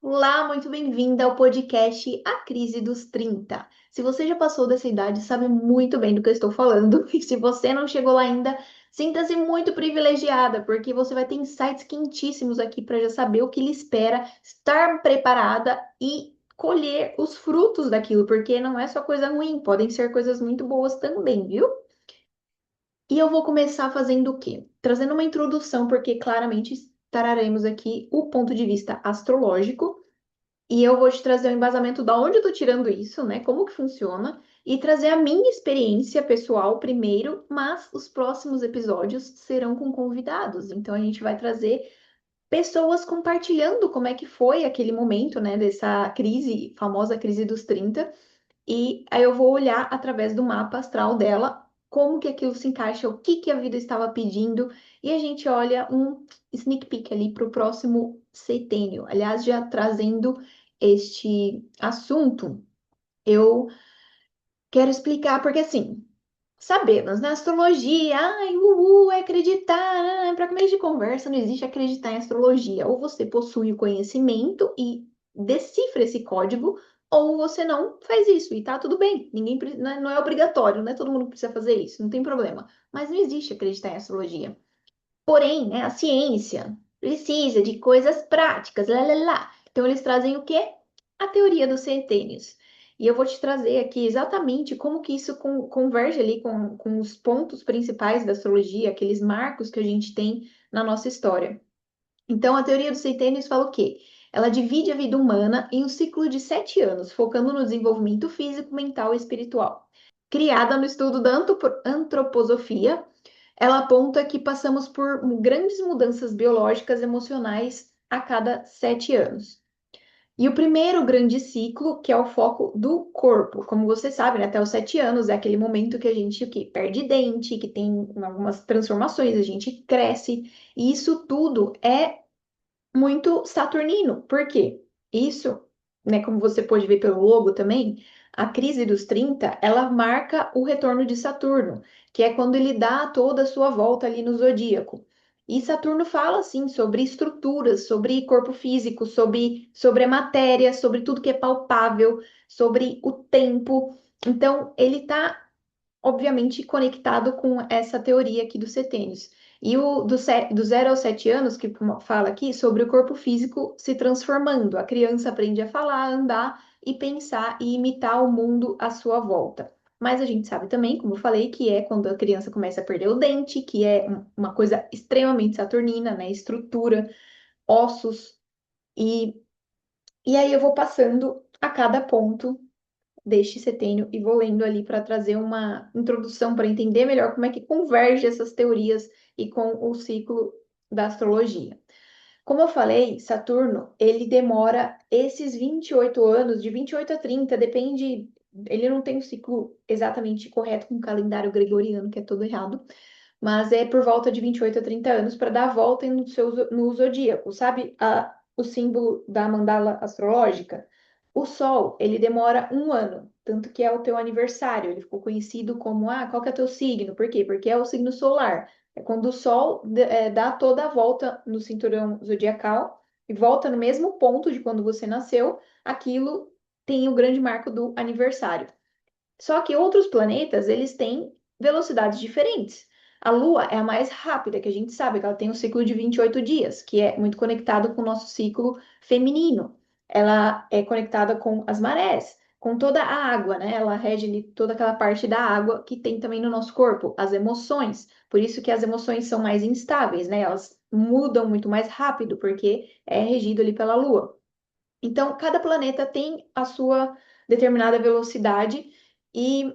Olá, muito bem-vinda ao podcast A Crise dos 30. Se você já passou dessa idade, sabe muito bem do que eu estou falando. E se você não chegou lá ainda, sinta-se muito privilegiada, porque você vai ter insights quentíssimos aqui para já saber o que lhe espera, estar preparada e colher os frutos daquilo, porque não é só coisa ruim, podem ser coisas muito boas também, viu? E eu vou começar fazendo o quê? Trazendo uma introdução, porque claramente traremos aqui o ponto de vista astrológico. E eu vou te trazer o embasamento da onde eu tô tirando isso, né? Como que funciona, e trazer a minha experiência pessoal primeiro, mas os próximos episódios serão com convidados. Então a gente vai trazer pessoas compartilhando como é que foi aquele momento, né, dessa crise, famosa crise dos 30. E aí eu vou olhar através do mapa astral dela, como que aquilo se encaixa, o que que a vida estava pedindo, e a gente olha um sneak peek ali para o próximo setênio. Aliás, já trazendo este assunto, eu quero explicar, porque assim, sabemos, na astrologia, ai, é acreditar, para começo de conversa, não existe acreditar em astrologia. Ou você possui o conhecimento e decifra esse código, ou você não faz isso, e tá tudo bem. Ninguém, não é obrigatório, né? Todo mundo precisa fazer isso, não tem problema. Mas não existe acreditar em astrologia. Porém, né, a ciência precisa de coisas práticas, lá, lá, lá. Então, eles trazem o quê? A teoria dos centênios. E eu vou te trazer aqui exatamente como que isso converge ali com os pontos principais da astrologia, aqueles marcos que a gente tem na nossa história. Então, a teoria dos centênios fala o quê? Ela divide a vida humana em um ciclo de 7 anos, focando no desenvolvimento físico, mental e espiritual. Criada no estudo da antroposofia, ela aponta que passamos por grandes mudanças biológicas e emocionais a cada 7 anos. E o primeiro grande ciclo, que é o foco do corpo. Como você sabe, né, até os 7 anos é aquele momento que a gente o quê? Perde dente, que tem algumas transformações, a gente cresce. E isso tudo é muito saturnino. Por quê? Isso, né, como você pode ver pelo logo também, a crise dos 30 ela marca o retorno de Saturno, que é quando ele dá toda a sua volta ali no zodíaco. E Saturno fala, assim, sobre estruturas, sobre corpo físico, sobre a matéria, sobre tudo que é palpável, sobre o tempo. Então, ele está obviamente conectado com essa teoria aqui dos setênios. E o do 0 aos 7 anos, que fala aqui sobre o corpo físico se transformando. A criança aprende a falar, andar e pensar e imitar o mundo à sua volta. Mas a gente sabe também, como eu falei, que é quando a criança começa a perder o dente, que é uma coisa extremamente saturnina, né? Estrutura, ossos. E, e aí eu vou passando a cada ponto deste setênio e vou lendo ali para trazer uma introdução para entender melhor como é que converge essas teorias e com o ciclo da astrologia. Como eu falei, Saturno, ele demora esses 28 anos, de 28 a 30, depende, ele não tem um ciclo exatamente correto com o calendário gregoriano, que é todo errado, mas é por volta de 28 a 30 anos para dar a volta no zodíaco. Sabe o símbolo da mandala astrológica? O Sol, ele demora um ano, tanto que é o teu aniversário. Ele ficou conhecido como, qual que é o teu signo? Por quê? Porque é o signo solar. É quando o Sol dá toda a volta no cinturão zodiacal e volta no mesmo ponto de quando você nasceu, aquilo tem o grande marco do aniversário. Só que outros planetas, eles têm velocidades diferentes. A Lua é a mais rápida, que a gente sabe que ela tem um ciclo de 28 dias, que é muito conectado com o nosso ciclo feminino. Ela é conectada com as marés, com toda a água, né? Ela rege ali toda aquela parte da água que tem também no nosso corpo, as emoções. Por isso que as emoções são mais instáveis, né? Elas mudam muito mais rápido, porque é regido ali pela Lua. Então, cada planeta tem a sua determinada velocidade e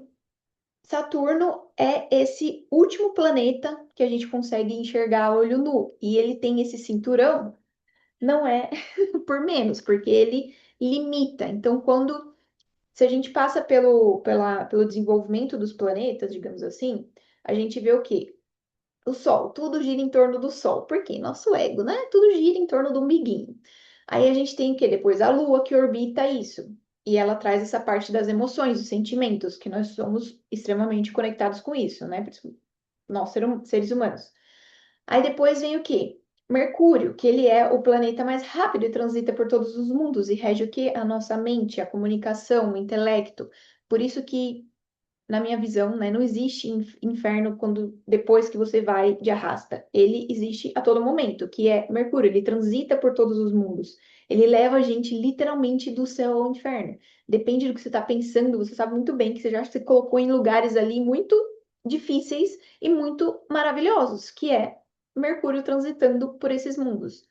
Saturno é esse último planeta que a gente consegue enxergar a olho nu. E ele tem esse cinturão, não é por menos, porque ele limita. Então, se a gente passa pelo desenvolvimento dos planetas, digamos assim, a gente vê o quê? O Sol, tudo gira em torno do Sol. Por quê? Nosso ego, né? Tudo gira em torno do umbiguinho. Aí a gente tem o quê? Depois a Lua que orbita isso. E ela traz essa parte das emoções, dos sentimentos, que nós somos extremamente conectados com isso, né? Nós, seres humanos. Aí depois vem o quê? Mercúrio, que ele é o planeta mais rápido e transita por todos os mundos e rege o quê? A nossa mente, a comunicação, o intelecto. Por isso que, na minha visão, né, não existe inferno quando depois que você vai de arrasta. Ele existe a todo momento, que é Mercúrio, ele transita por todos os mundos. Ele leva a gente literalmente do céu ao inferno. Depende do que você está pensando, você sabe muito bem que você já se colocou em lugares ali muito difíceis e muito maravilhosos, que é Mercúrio transitando por esses mundos.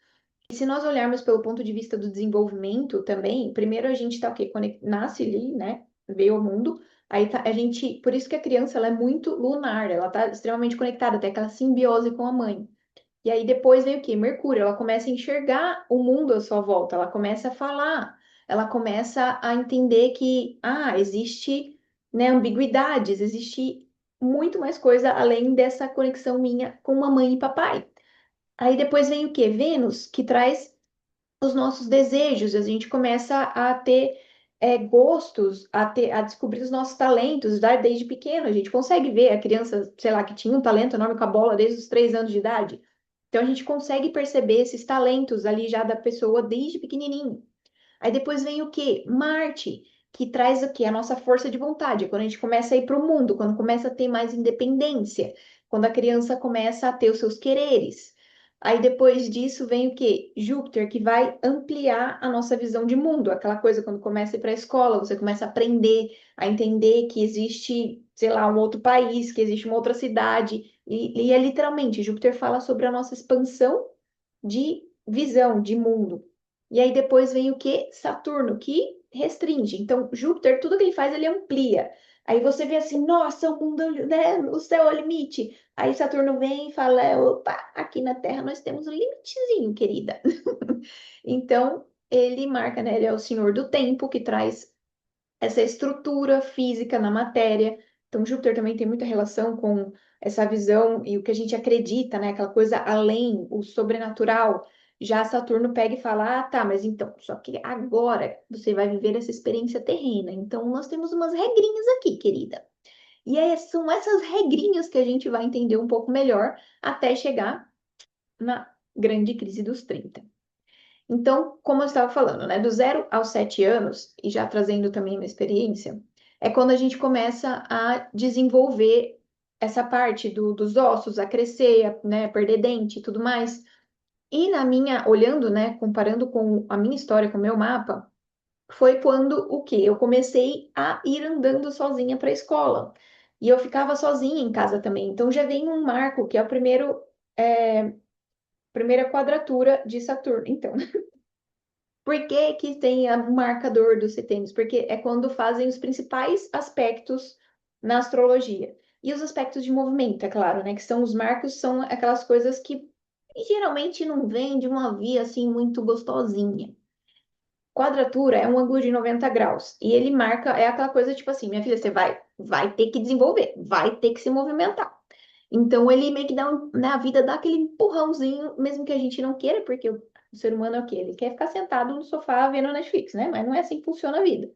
E se nós olharmos pelo ponto de vista do desenvolvimento também, primeiro a gente tá o quê? Nasce ali, né? Veio ao mundo. Aí tá, a gente, por isso que a criança ela é muito lunar, ela tá extremamente conectada, tem aquela simbiose com a mãe. E aí depois vem o quê? Mercúrio, ela começa a enxergar o mundo à sua volta, ela começa a falar, ela começa a entender que, existe, né, ambiguidades, existe muito mais coisa além dessa conexão minha com mamãe e papai. Aí depois vem o quê? Vênus, que traz os nossos desejos, a gente começa a ter gostos, a descobrir os nossos talentos, desde pequeno. A gente consegue ver a criança, sei lá, que tinha um talento enorme com a bola desde os 3 anos de idade. Então a gente consegue perceber esses talentos ali já da pessoa desde pequenininho. Aí depois vem o quê? Marte, que traz o quê? A nossa força de vontade. Quando a gente começa a ir para o mundo, quando começa a ter mais independência, quando a criança começa a ter os seus quereres. Aí depois disso vem o quê? Júpiter, que vai ampliar a nossa visão de mundo. Aquela coisa quando começa a ir para a escola, você começa a aprender, a entender que existe, sei lá, um outro país, que existe uma outra cidade. E é literalmente, Júpiter fala sobre a nossa expansão de visão, de mundo. E aí depois vem o que? Saturno, que restringe. Então, Júpiter, tudo que ele faz, ele amplia. Aí você vê assim, nossa, o mundo, né? O céu é o limite. Aí Saturno vem e fala, opa, aqui na Terra nós temos um limitezinho, querida. Então, ele marca, né? Ele é o senhor do tempo, que traz essa estrutura física na matéria. Então, Júpiter também tem muita relação com essa visão e o que a gente acredita, né? Aquela coisa além, o sobrenatural. Já Saturno pega e fala: tá, mas então, só que agora você vai viver essa experiência terrena. Então, nós temos umas regrinhas aqui, querida. E aí, são essas regrinhas que a gente vai entender um pouco melhor até chegar na grande crise dos 30. Então, como eu estava falando, né, do 0 aos 7 anos, e já trazendo também uma experiência, é quando a gente começa a desenvolver essa parte dos ossos, a crescer, né, perder dente e tudo mais. E na minha, olhando, né, comparando com a minha história, com o meu mapa, foi quando o quê? Eu comecei a ir andando sozinha para a escola. E eu ficava sozinha em casa também. Então já vem um marco, que é o primeiro, primeira quadratura de Saturno. Então, por que que tem o marcador dos setênios? Porque é quando fazem os principais aspectos na astrologia. E os aspectos de movimento, é claro, né? Que são os marcos, são aquelas coisas que geralmente não vêm de uma via assim muito gostosinha. Quadratura é um ângulo de 90 graus. E ele marca, é aquela coisa tipo assim, minha filha, você vai ter que desenvolver, vai ter que se movimentar. Então ele meio que dá, na vida dá aquele empurrãozinho, mesmo que a gente não queira, porque o ser humano é o quê? Ele quer ficar sentado no sofá vendo Netflix, né? Mas não é assim que funciona a vida.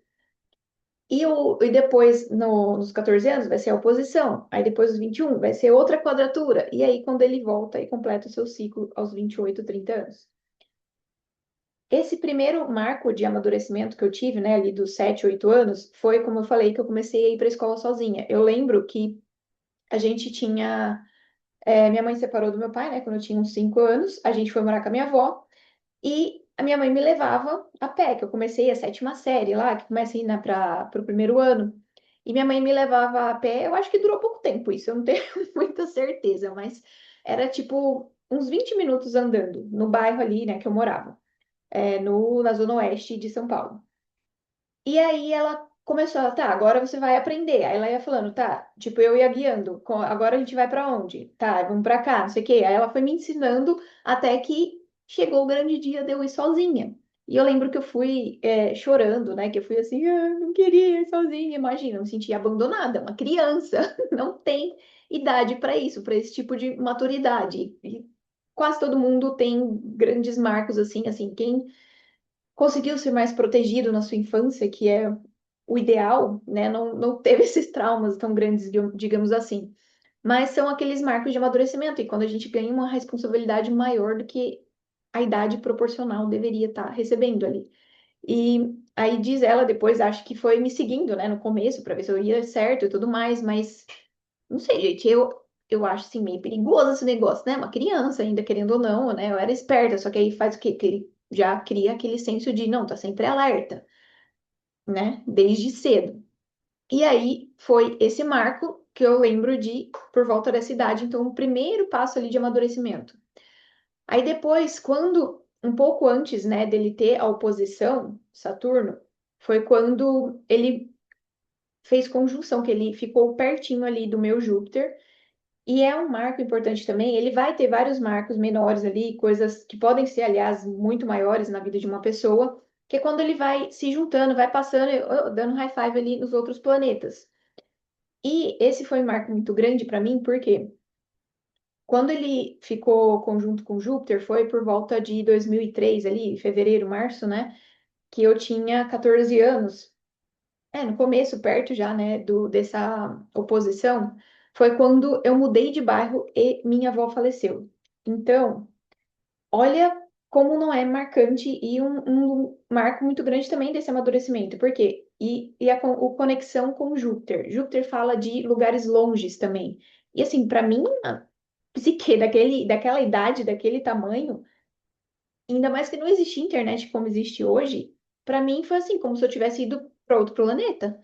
E depois, nos 14 anos, vai ser a oposição. Aí depois, dos 21, vai ser outra quadratura. E aí, quando ele volta e completa o seu ciclo aos 28, 30 anos. Esse primeiro marco de amadurecimento que eu tive, né, ali dos 7, 8 anos, foi, como eu falei, que eu comecei a ir para a escola sozinha. Eu lembro que a gente tinha. Minha mãe separou do meu pai, né, quando eu tinha uns 5 anos. A gente foi morar com a minha avó. E a minha mãe me levava a pé, que eu comecei a sétima série lá, que começa a ir, né, para o primeiro ano. E minha mãe me levava a pé, eu acho que durou pouco tempo isso, eu não tenho muita certeza, mas era tipo uns 20 minutos andando no bairro ali, né, que eu morava, na zona oeste de São Paulo. E aí ela começou, tá, agora você vai aprender. Aí ela ia falando, tá, tipo, eu ia guiando, agora a gente vai pra onde? Tá, vamos pra cá, não sei o quê. Aí ela foi me ensinando até que chegou o grande dia de eu ir sozinha. E eu lembro que eu fui chorando, né? Que eu fui assim, não queria ir sozinha. Imagina, eu me sentia abandonada, uma criança, não tem idade para isso, para esse tipo de maturidade. E quase todo mundo tem grandes marcos assim, quem conseguiu ser mais protegido na sua infância, que é o ideal, né? Não teve esses traumas tão grandes, digamos assim. Mas são aqueles marcos de amadurecimento, e quando a gente ganha uma responsabilidade maior do que a idade proporcional deveria estar recebendo ali. E aí diz ela depois, acho que foi me seguindo, né, no começo, para ver se eu ia certo e tudo mais, mas não sei, gente, eu acho assim meio perigoso esse negócio, né? Uma criança ainda, querendo ou não, né? Eu era esperta, só que aí faz o quê? Que ele já cria aquele senso de, não, tá sempre alerta, né? Desde cedo. E aí foi esse marco que eu lembro de por volta dessa idade, então o primeiro passo ali de amadurecimento. Aí depois, quando um pouco antes, né, dele ter a oposição, Saturno, foi quando ele fez conjunção, que ele ficou pertinho ali do meu Júpiter. E é um marco importante também. Ele vai ter vários marcos menores ali, coisas que podem ser, aliás, muito maiores na vida de uma pessoa, que é quando ele vai se juntando, vai passando, dando high five ali nos outros planetas. E esse foi um marco muito grande para mim, porque quando ele ficou conjunto com Júpiter, foi por volta de 2003, ali, fevereiro, março, né? Que eu tinha 14 anos. No começo, perto já, né, dessa oposição, foi quando eu mudei de bairro e minha avó faleceu. Então, olha como não é marcante e um marco muito grande também desse amadurecimento. Por quê? E a conexão com Júpiter. Júpiter fala de lugares longes também. E assim, para mim, a psique daquela idade, daquele tamanho, ainda mais que não existia internet como existe hoje, para mim foi assim, como se eu tivesse ido para outro planeta.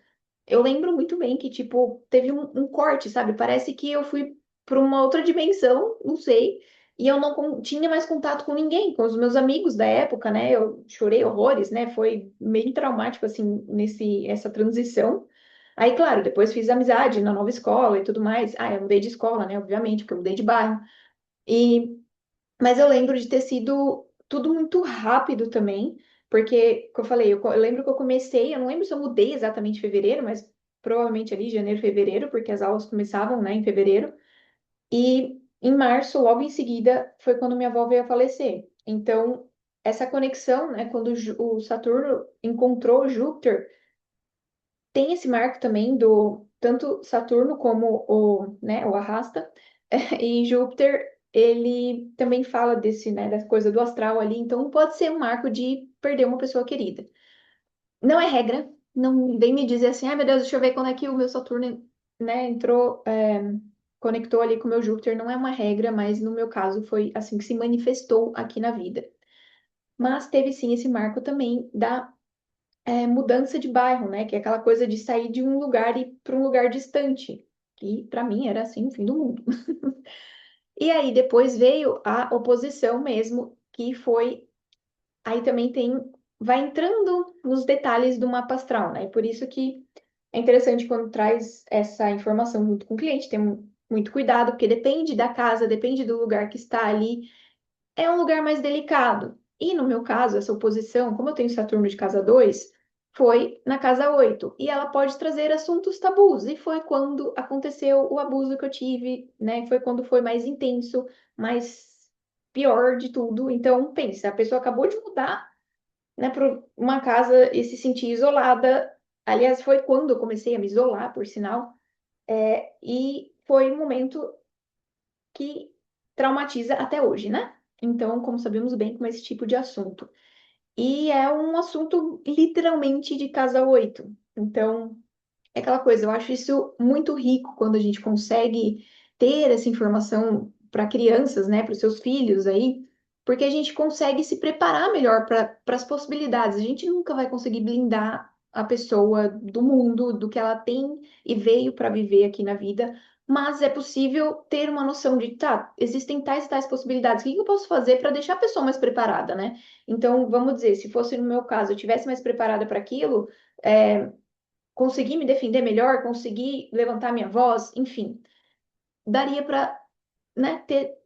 Eu lembro muito bem que, tipo, teve um corte, sabe? Parece que eu fui para uma outra dimensão, não sei, e eu não tinha mais contato com ninguém, com os meus amigos da época, né? Eu chorei horrores, né? Foi meio traumático, assim, essa transição. Aí, claro, depois fiz amizade na nova escola e tudo mais. Ah, eu mudei de escola, né? Obviamente, porque eu mudei de bairro. E mas eu lembro de ter sido tudo muito rápido também, porque, como eu falei, eu lembro que eu comecei, eu não lembro se eu mudei exatamente em fevereiro, mas provavelmente ali janeiro, fevereiro, porque as aulas começavam, né, em fevereiro. E em março, logo em seguida, foi quando minha avó veio a falecer. Então, essa conexão, né, quando o Saturno encontrou Júpiter, tem esse marco também do tanto Saturno como o arrasta, e Júpiter, ele também fala desse, né, da coisa do astral ali, então pode ser um marco de perder uma pessoa querida. Não é regra, não vem me dizer assim, ai meu Deus, deixa eu ver quando é que o meu Saturno, né, entrou, conectou ali com o meu Júpiter, não é uma regra, mas no meu caso foi assim que se manifestou aqui na vida. Mas teve sim esse marco também da mudança de bairro, né? Que é aquela coisa de sair de um lugar e para um lugar distante, que para mim era assim o fim do mundo. E aí depois veio a oposição mesmo, que foi aí também vai entrando nos detalhes do mapa astral, né? E por isso que é interessante quando traz essa informação junto com o cliente, tem muito cuidado, porque depende da casa, depende do lugar que está ali, é um lugar mais delicado. E no meu caso, essa oposição, como eu tenho Saturno de casa 2, foi na casa 8. E ela pode trazer assuntos tabus. E foi quando aconteceu o abuso que eu tive, né? Foi quando foi mais intenso, mais pior de tudo. Então, pensa, a pessoa acabou de mudar, né, para uma casa e se sentir isolada. Aliás, foi quando eu comecei a me isolar, por sinal. E foi um momento que traumatiza até hoje, né? Então, como sabemos bem, com esse tipo de assunto. E é um assunto literalmente de casa 8. Então, é aquela coisa, eu acho isso muito rico quando a gente consegue ter essa informação para crianças, né, para os seus filhos aí, porque a gente consegue se preparar melhor para as possibilidades. A gente nunca vai conseguir blindar a pessoa do mundo, do que ela tem e veio para viver aqui na vida, mas é possível ter uma noção de, tá, existem tais e tais possibilidades. O que que eu posso fazer para deixar a pessoa mais preparada, né? Então, vamos dizer, se fosse no meu caso, eu tivesse mais preparada para aquilo, conseguir me defender melhor, conseguir levantar minha voz, enfim, daria para, né, ter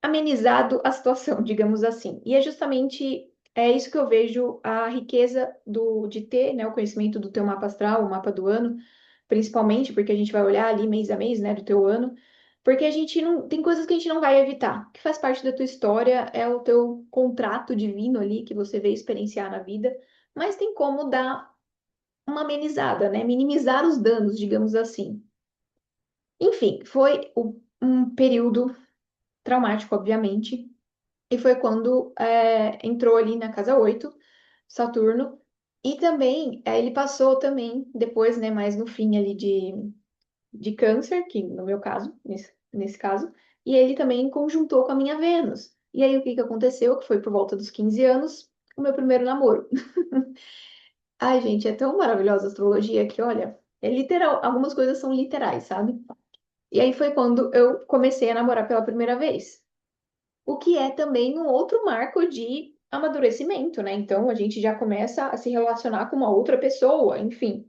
amenizado a situação, digamos assim. E é justamente isso que eu vejo a riqueza de ter, né, o conhecimento do teu mapa astral, o mapa do ano, principalmente porque a gente vai olhar ali mês a mês, né, do teu ano, porque a gente não tem coisas que a gente não vai evitar, que faz parte da tua história, é o teu contrato divino ali que você veio experienciar na vida, mas tem como dar uma amenizada, né, minimizar os danos, digamos assim. Enfim, foi um período traumático, obviamente. E foi quando entrou ali na casa 8 Saturno. E também, ele passou também, depois, né, mais no fim ali de Câncer, que no meu caso, nesse caso, e ele também conjuntou com a minha Vênus. E aí, o que que aconteceu? Que foi por volta dos 15 anos, o meu primeiro namoro. Ai, gente, é tão maravilhosa a astrologia que, olha, é literal, algumas coisas são literais, sabe? E aí foi quando eu comecei a namorar pela primeira vez. O que é também um outro marco de amadurecimento, né? Então a gente já começa a se relacionar com uma outra pessoa, enfim.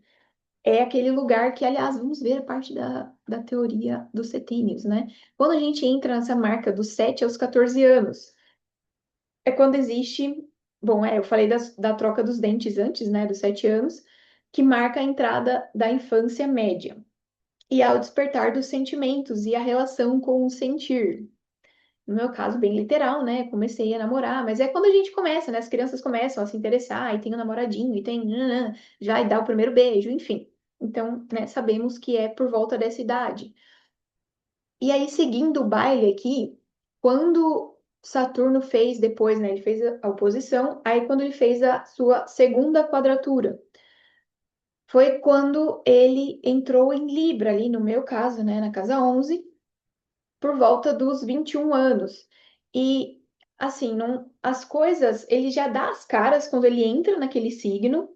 É aquele lugar que, aliás, vamos ver a parte da teoria dos setênios, né? Quando a gente entra nessa marca dos 7 aos 14 anos, é quando existe. Bom, eu falei da troca dos dentes antes, né? Dos 7 anos, que marca a entrada da infância média. E ao despertar dos sentimentos e a relação com o sentir. No meu caso, bem literal, né? Comecei a namorar, mas é quando a gente começa, né? As crianças começam a se interessar, e tem um namoradinho, e tem já e dá o primeiro beijo, enfim. Então, né, sabemos que é por volta dessa idade. E aí, seguindo o baile aqui, quando Saturno fez depois, né? Ele fez a oposição, aí quando ele fez a sua segunda quadratura, foi quando ele entrou em Libra, ali no meu caso, né? Na casa 11 por volta dos 21 anos. E, assim, não, as coisas, ele já dá as caras quando ele entra naquele signo,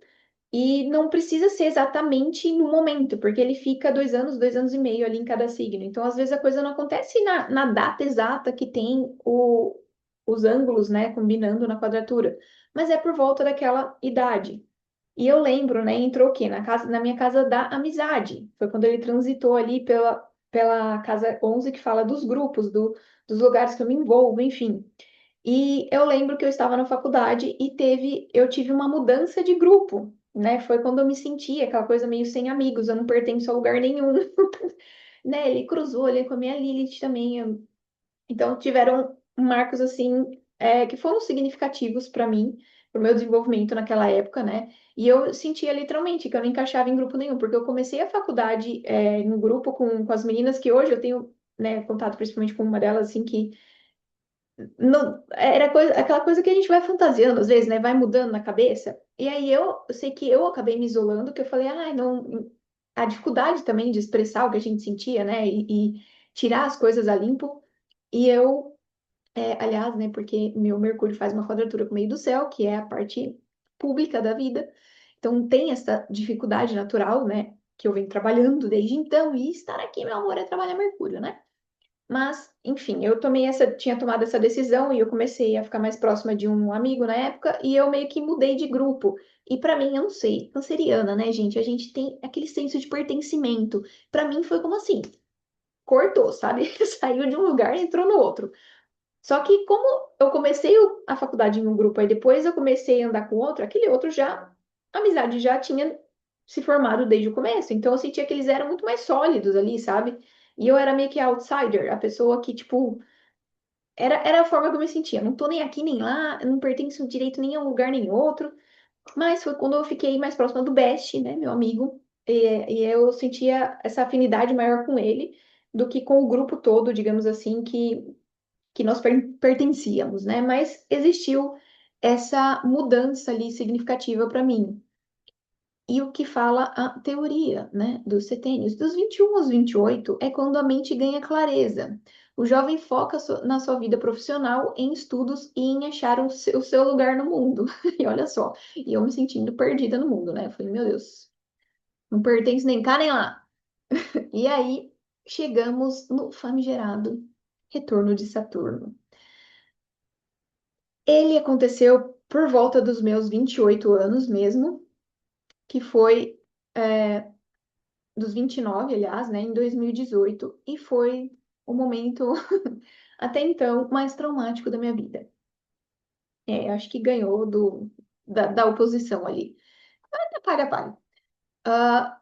e não precisa ser exatamente no momento, porque ele fica 2 anos e meio ali em cada signo. Então, às vezes, a coisa não acontece na data exata que tem os ângulos, né, combinando na quadratura, mas é por volta daquela idade. E eu lembro, né, entrou o quê? Na minha casa da amizade. Foi quando ele transitou ali pela casa 11 que fala dos grupos, dos lugares que eu me envolvo, enfim. E eu lembro que eu estava na faculdade e eu tive uma mudança de grupo, né? Foi quando eu me senti aquela coisa meio sem amigos, eu não pertenço a lugar nenhum, né? Ele cruzou ali com a minha Lilith também. Então tiveram marcos assim que foram significativos para mim, para o meu desenvolvimento naquela época, né? E eu sentia literalmente que eu não encaixava em grupo nenhum, porque eu comecei a faculdade em um grupo com as meninas que hoje eu tenho, né, contato principalmente com uma delas, assim, que não, era aquela coisa que a gente vai fantasiando às vezes, né? Vai mudando na cabeça. E aí eu sei que eu acabei me isolando, que eu falei, ah, não, a dificuldade também de expressar o que a gente sentia, né? E tirar as coisas a limpo. E eu, aliás, né? Porque meu Mercúrio faz uma quadratura com o meio do céu, que é a parte pública da vida. Então tem essa dificuldade natural, né? Que eu venho trabalhando desde então. E estar aqui, meu amor, é trabalhar Mercúrio, né? Mas, enfim, tinha tomado essa decisão e eu comecei a ficar mais próxima de um amigo na época e eu meio que mudei de grupo. E pra mim, eu não sei, canceriana, né, gente? A gente tem aquele senso de pertencimento. Pra mim foi como assim, cortou, sabe? Saiu de um lugar e entrou no outro. Só que como eu comecei a faculdade em um grupo, aí depois eu comecei a andar com outro, aquele outro já, a amizade já tinha se formado desde o começo. Então eu sentia que eles eram muito mais sólidos ali, sabe? E eu era meio que a outsider, a pessoa que, tipo, era a forma que eu me sentia. Não tô nem aqui nem lá, eu não pertenço direito nem a um lugar nem outro. Mas foi quando eu fiquei mais próxima do Best, né, meu amigo. E eu sentia essa afinidade maior com ele do que com o grupo todo, digamos assim, que nós pertencíamos, né? Mas existiu essa mudança ali significativa para mim. E o que fala a teoria, né, dos setênios? Dos 21 aos 28 é quando a mente ganha clareza. O jovem foca na sua vida profissional, em estudos e em achar o seu lugar no mundo. E olha só, e eu me sentindo perdida no mundo, né? Eu falei, meu Deus, não pertence nem cá nem lá. E aí chegamos no famigerado retorno de Saturno. Ele aconteceu por volta dos meus 28 anos mesmo, que foi dos 29, aliás, né, em 2018, e foi o momento, até então, mais traumático da minha vida. Acho que ganhou da oposição ali. Apaga, apaga. Ah,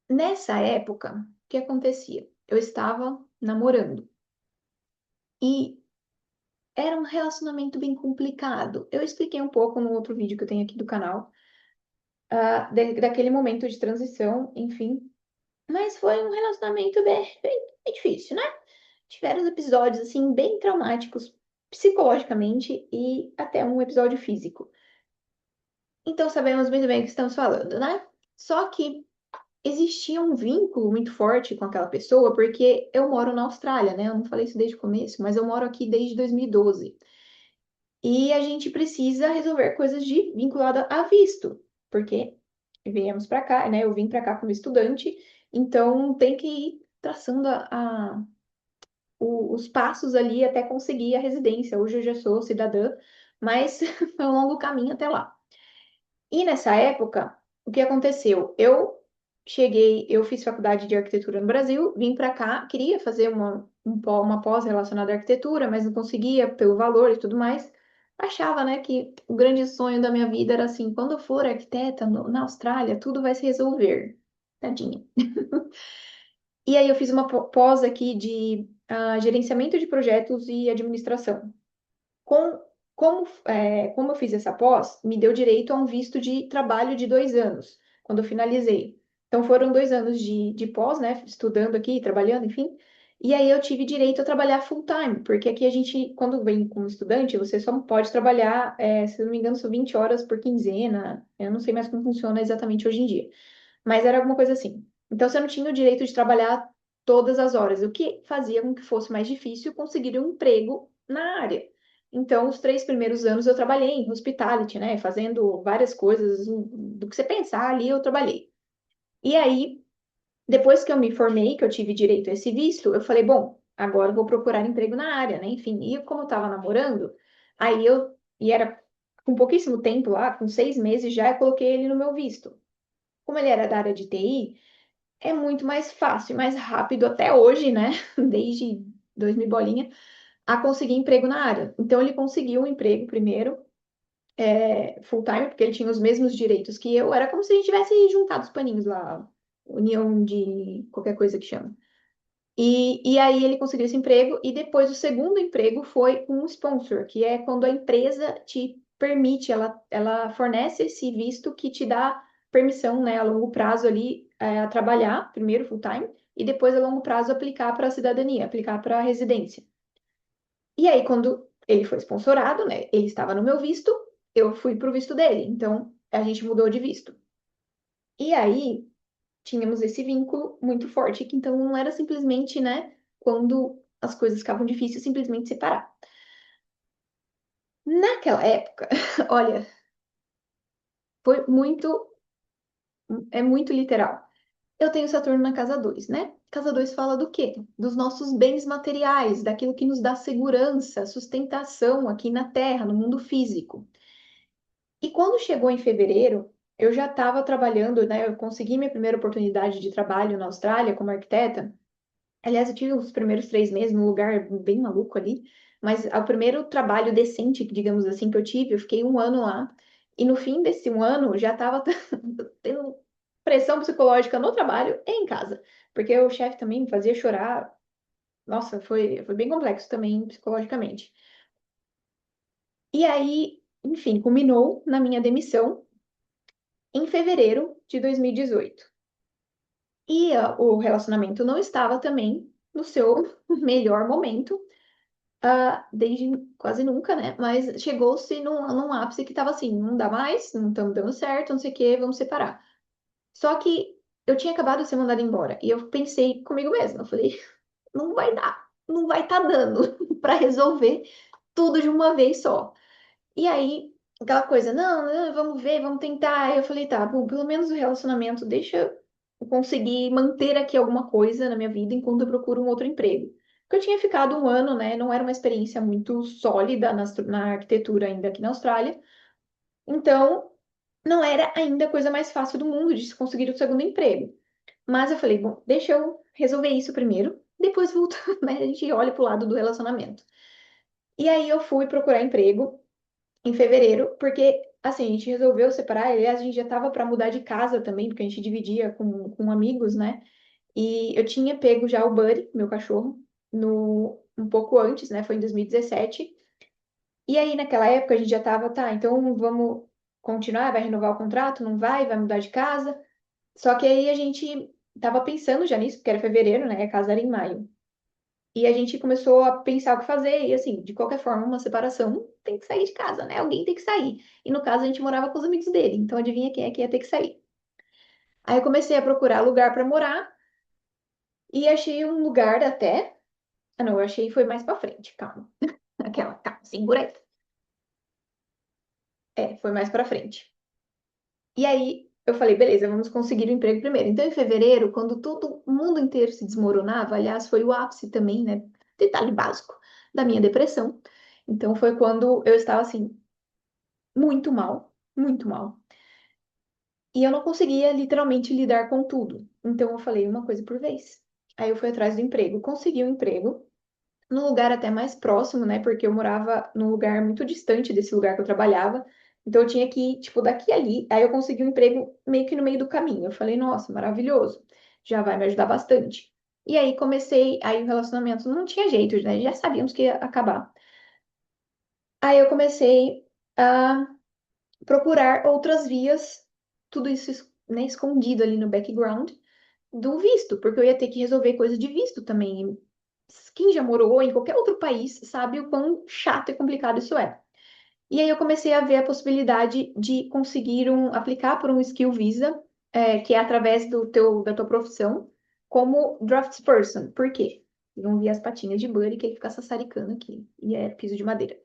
nessa época, o que acontecia? Eu estava namorando e era um relacionamento bem complicado. Eu expliquei um pouco no outro vídeo que eu tenho aqui do canal, daquele momento de transição, enfim. Mas foi um relacionamento bem difícil, né? Tiveram episódios, assim, bem traumáticos psicologicamente e até um episódio físico. Então sabemos muito bem o que estamos falando, né? Só que existia um vínculo muito forte com aquela pessoa, porque eu moro na Austrália, né? Eu não falei isso desde o começo, mas eu moro aqui desde 2012. E a gente precisa resolver coisas de vinculada a visto, porque viemos para cá, né? Eu vim para cá como estudante, então tem que ir traçando os passos ali até conseguir a residência. Hoje eu já sou cidadã, mas foi um longo caminho até lá. E nessa época, o que aconteceu? Eu fiz faculdade de arquitetura no Brasil, vim para cá, queria fazer uma pós relacionada à arquitetura, mas não conseguia pelo valor e tudo mais. Achava, né, que o grande sonho da minha vida era assim, quando eu for arquiteta na Austrália, tudo vai se resolver. Tadinha. E aí eu fiz uma pós aqui de gerenciamento de projetos e administração. Com, como eu fiz essa pós, me deu direito a um visto de trabalho de 2 anos, quando eu finalizei. Então, foram 2 anos de pós, né, estudando aqui, trabalhando, enfim. E aí eu tive direito a trabalhar full time, porque aqui a gente, quando vem como estudante, você só pode trabalhar, se eu não me engano, são 20 horas por quinzena. Eu não sei mais como funciona exatamente hoje em dia, mas era alguma coisa assim. Então, você não tinha o direito de trabalhar todas as horas, o que fazia com que fosse mais difícil conseguir um emprego na área. Então, os 3 primeiros anos eu trabalhei em hospitality, né? Fazendo várias coisas, do que você pensar ali, eu trabalhei. E aí, depois que eu me formei, que eu tive direito a esse visto, eu falei, bom, agora eu vou procurar emprego na área, né? Enfim, e como eu tava namorando, e era com pouquíssimo tempo lá, com 6 meses já, eu coloquei ele no meu visto. Como ele era da área de TI, é muito mais fácil, mais rápido até hoje, né? Desde 2000 bolinha, a conseguir emprego na área. Então, ele conseguiu um emprego primeiro, full time, porque ele tinha os mesmos direitos que eu. Era como se a gente tivesse juntado os paninhos lá, união de qualquer coisa que chama. E aí ele conseguiu esse emprego, e depois o segundo emprego foi com um sponsor, que é quando a empresa te permite, ela fornece esse visto que te dá permissão, né, a longo prazo ali, a trabalhar, primeiro full time, e depois a longo prazo aplicar para a cidadania, aplicar para a residência. E aí, quando ele foi sponsorado, né, ele estava no meu visto, eu fui pro visto dele, então a gente mudou de visto. E aí, tínhamos esse vínculo muito forte, que então não era simplesmente, né, quando as coisas ficavam difíceis, simplesmente separar. Naquela época, olha, foi muito literal. Eu tenho Saturno na casa 2, né? Casa 2 fala do quê? Dos nossos bens materiais, daquilo que nos dá segurança, sustentação aqui na Terra, no mundo físico. E quando chegou em fevereiro, eu já estava trabalhando, né? Eu consegui minha primeira oportunidade de trabalho na Austrália como arquiteta. Aliás, eu tive os primeiros 3 meses num lugar bem maluco ali, mas o primeiro trabalho decente, digamos assim, que eu tive, eu fiquei um ano lá, e no fim desse um ano já estava tendo pressão psicológica no trabalho e em casa, porque o chefe também me fazia chorar. Nossa, foi bem complexo também psicologicamente. E aí, enfim, culminou na minha demissão em fevereiro de 2018. E o relacionamento não estava também no seu melhor momento, desde quase nunca, né? Mas chegou-se num ápice que tava assim, não dá mais, não estamos dando certo, não sei o quê, vamos separar. Só que eu tinha acabado de ser mandada embora e eu pensei comigo mesma, eu falei, não vai dar, não vai estar dando para resolver tudo de uma vez só. E aí, aquela coisa, não, não, vamos ver, vamos tentar. Aí eu falei, tá, bom, pelo menos o relacionamento, deixa eu conseguir manter aqui alguma coisa na minha vida enquanto eu procuro um outro emprego. Porque eu tinha ficado um ano, né? Não era uma experiência muito sólida na arquitetura ainda aqui na Austrália. Então, não era ainda a coisa mais fácil do mundo de se conseguir o segundo emprego. Mas eu falei, bom, deixa eu resolver isso primeiro, depois volta, né? A gente olha pro lado do relacionamento. E aí eu fui procurar emprego em fevereiro, porque assim, a gente resolveu separar, aliás, a gente já tava para mudar de casa também, porque a gente dividia com amigos, né? E eu tinha pego já o Buddy, meu cachorro, no um pouco antes, né? Foi em 2017. E aí naquela época a gente já tava, tá, então vamos continuar, vai renovar o contrato, não vai, vai mudar de casa. Só que aí a gente tava pensando já nisso, porque era fevereiro, né? A casa era em maio. E a gente começou a pensar o que fazer, e assim, de qualquer forma, uma separação tem que sair de casa, né? Alguém tem que sair. E no caso, a gente morava com os amigos dele, então adivinha quem é que ia ter que sair. Aí eu comecei a procurar lugar pra morar e achei um lugar até. Ah, não, eu achei foi mais pra frente, calma. Aquela, calma, segura aí. É, foi mais pra frente. E aí eu falei, beleza, vamos conseguir o emprego primeiro. Então, em fevereiro, quando todo o mundo inteiro se desmoronava, aliás, foi o ápice também, né? Detalhe básico da minha depressão. Então, foi quando eu estava assim, muito mal, muito mal. E eu não conseguia literalmente lidar com tudo. Então, eu falei uma coisa por vez. Aí eu fui atrás do emprego, consegui um emprego num lugar até mais próximo, né? Porque eu morava num lugar muito distante desse lugar que eu trabalhava. Então eu tinha que ir, tipo, daqui a ali. Aí eu consegui um emprego meio que no meio do caminho. Eu falei, nossa, maravilhoso. Já vai me ajudar bastante. E aí comecei, aí o relacionamento não tinha jeito, né? Já sabíamos que ia acabar. Aí eu comecei a procurar outras vias, tudo isso, né, escondido ali no background do visto, porque eu ia ter que resolver coisa de visto também. Quem já morou em qualquer outro país sabe o quão chato e complicado isso é. E aí eu comecei a ver a possibilidade de conseguir aplicar por um skill visa, que é através da tua profissão, como draftsperson. Por quê? Vocês vão ver as patinhas de Buddy que ele fica sassaricando aqui. E é piso de madeira.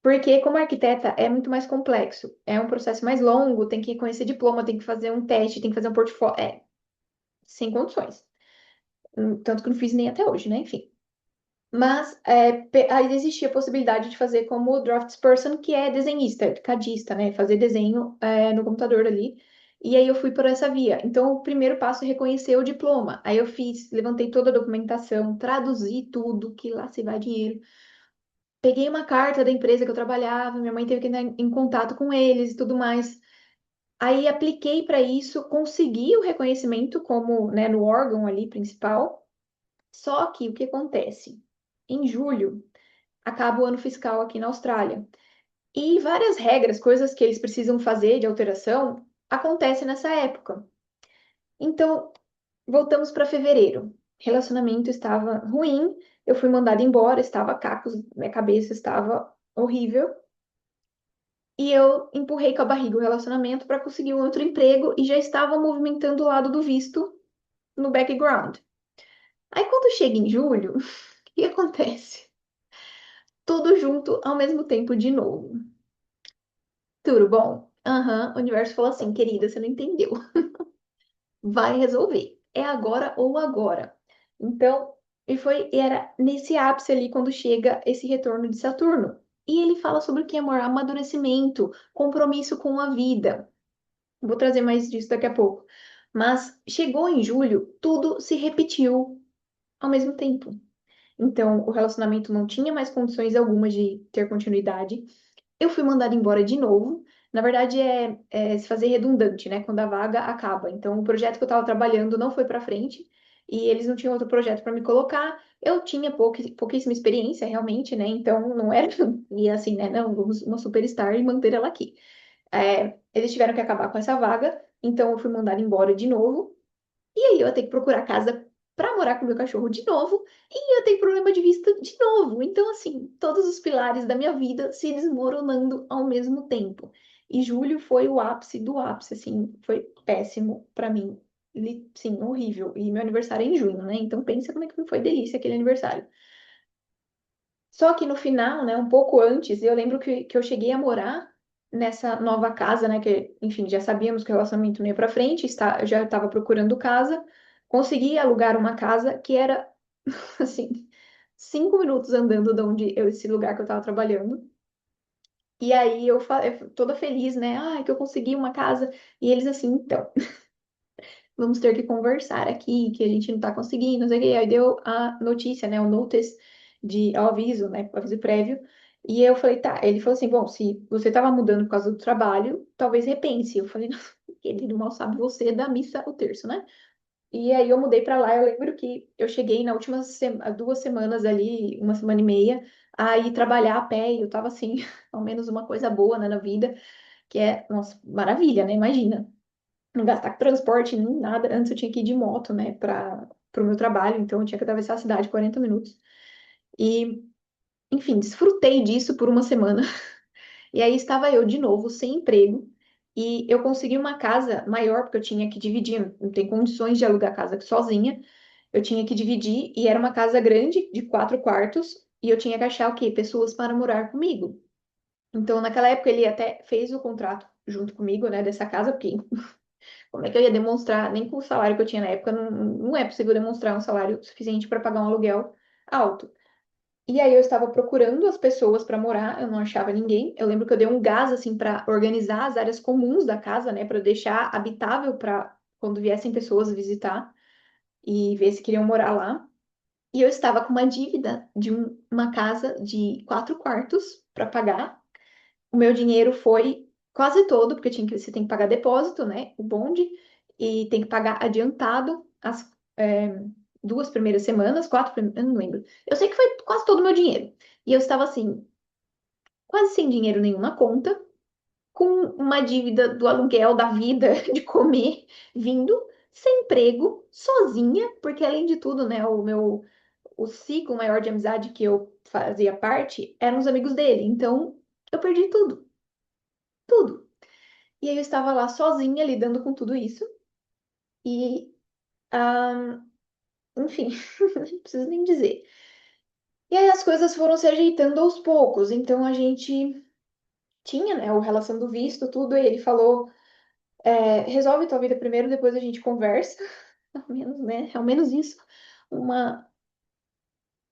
Porque, como arquiteta, é muito mais complexo. É um processo mais longo, tem que conhecer diploma, tem que fazer um teste, tem que fazer um portfólio. É, sem condições. Tanto que eu não fiz nem até hoje, né? Enfim. Mas aí existia a possibilidade de fazer como draftsperson, que é desenhista, cadista, né? Fazer desenho no computador ali. E aí eu fui por essa via. Então, o primeiro passo é reconhecer o diploma. Aí eu fiz, levantei toda a documentação, traduzi tudo, que lá se vai dinheiro. Peguei uma carta da empresa que eu trabalhava, minha mãe teve que entrar em contato com eles e tudo mais. Aí apliquei para isso, consegui o reconhecimento como, né, no órgão ali principal. Só que o que acontece? Em julho, acaba o ano fiscal aqui na Austrália. E várias regras, coisas que eles precisam fazer de alteração, acontecem nessa época. Então, voltamos para fevereiro. Relacionamento estava ruim, eu fui mandada embora, estava cacos, minha cabeça estava horrível. E eu empurrei com a barriga o relacionamento para conseguir um outro emprego e já estava movimentando o lado do visto no background. Aí quando chega em julho, o que acontece? Tudo junto ao mesmo tempo de novo. Tudo bom? Aham, o universo falou assim, querida, você não entendeu. Vai resolver. É agora ou agora. Então, era nesse ápice ali quando chega esse retorno de Saturno. E ele fala sobre o que, amor? Amadurecimento, compromisso com a vida. Vou trazer mais disso daqui a pouco. Mas chegou em julho, tudo se repetiu ao mesmo tempo. Então, o relacionamento não tinha mais condições algumas de ter continuidade. Eu fui mandada embora de novo. Na verdade, é se fazer redundante, né? Quando a vaga acaba. Então, o projeto que eu estava trabalhando não foi para frente e eles não tinham outro projeto para me colocar. Eu tinha pouquíssima experiência, realmente, né? Então, não era. E assim, né? Não, vamos uma superstar e manter ela aqui. Eles tiveram que acabar com essa vaga. Então, eu fui mandada embora de novo. E aí, eu ia ter que procurar casa para morar com o meu cachorro de novo. E eu tenho problema de vista de novo. Então, assim, todos os pilares da minha vida se desmoronando ao mesmo tempo. E julho foi o ápice do ápice, assim, foi péssimo para mim. Sim, horrível. E meu aniversário é em junho, né? Então pensa como é que não foi delícia aquele aniversário. Só que no final, né, um pouco antes, eu lembro que eu cheguei a morar nessa nova casa, né, que, enfim, já sabíamos que o relacionamento não ia pra frente, eu já estava procurando casa, consegui alugar uma casa que era, assim, 5 minutos andando de esse lugar que eu estava trabalhando. E aí eu toda feliz, né, que eu consegui uma casa. E eles assim, então, vamos ter que conversar aqui, que a gente não tá conseguindo, não sei o quê. Aí deu a notícia, né, o notice o aviso, né, o aviso prévio. E eu falei, tá. Ele falou assim, bom, se você tava mudando por causa do trabalho, talvez repense. Eu falei, não, querido, mal sabe você da missa o terço, né? E aí eu mudei pra lá. Eu lembro que eu cheguei na última 2 semanas ali, uma semana e meia, a ir trabalhar a pé. E eu tava assim, ao menos uma coisa boa, né, na vida, que é, nossa, maravilha, né? Imagina. não gastar com transporte nem nada. Antes eu tinha que ir de moto, né, para o meu trabalho, então eu tinha que atravessar a cidade 40 minutos. E, enfim, desfrutei disso por uma semana. E aí estava eu de novo, sem emprego, e eu consegui uma casa maior, porque eu tinha que dividir, não tem condições de alugar casa sozinha, eu tinha que dividir, e era uma casa grande, de 4 quartos, e eu tinha que achar o quê? Pessoas para morar comigo. Então, naquela época, ele até fez o contrato junto comigo, né, dessa casa, porque como é que eu ia demonstrar, nem com o salário que eu tinha na época, não é possível demonstrar um salário suficiente para pagar um aluguel alto. E aí eu estava procurando as pessoas para morar, eu não achava ninguém. Eu lembro que eu dei um gás assim para organizar as áreas comuns da casa, né, para deixar habitável para quando viessem pessoas visitar e ver se queriam morar lá. E eu estava com uma dívida de uma casa de 4 quartos para pagar. O meu dinheiro foi quase todo, porque você tem que pagar depósito, né, o bonde, e tem que pagar adiantado as 2 primeiras semanas, eu não lembro. Eu sei que foi quase todo o meu dinheiro. E eu estava assim, quase sem dinheiro nenhum na conta, com uma dívida do aluguel, da vida, de comer, vindo, sem emprego, sozinha, porque além de tudo, né, o ciclo maior de amizade que eu fazia parte eram os amigos dele. Então, eu perdi tudo, tudo. E aí eu estava lá sozinha lidando com tudo isso. E, ah, enfim, não preciso nem dizer. E aí as coisas foram se ajeitando aos poucos. Então a gente tinha, né, a relação do visto, tudo, e ele falou, resolve tua vida primeiro, depois a gente conversa. Ao menos, né? Ao menos isso. Uma,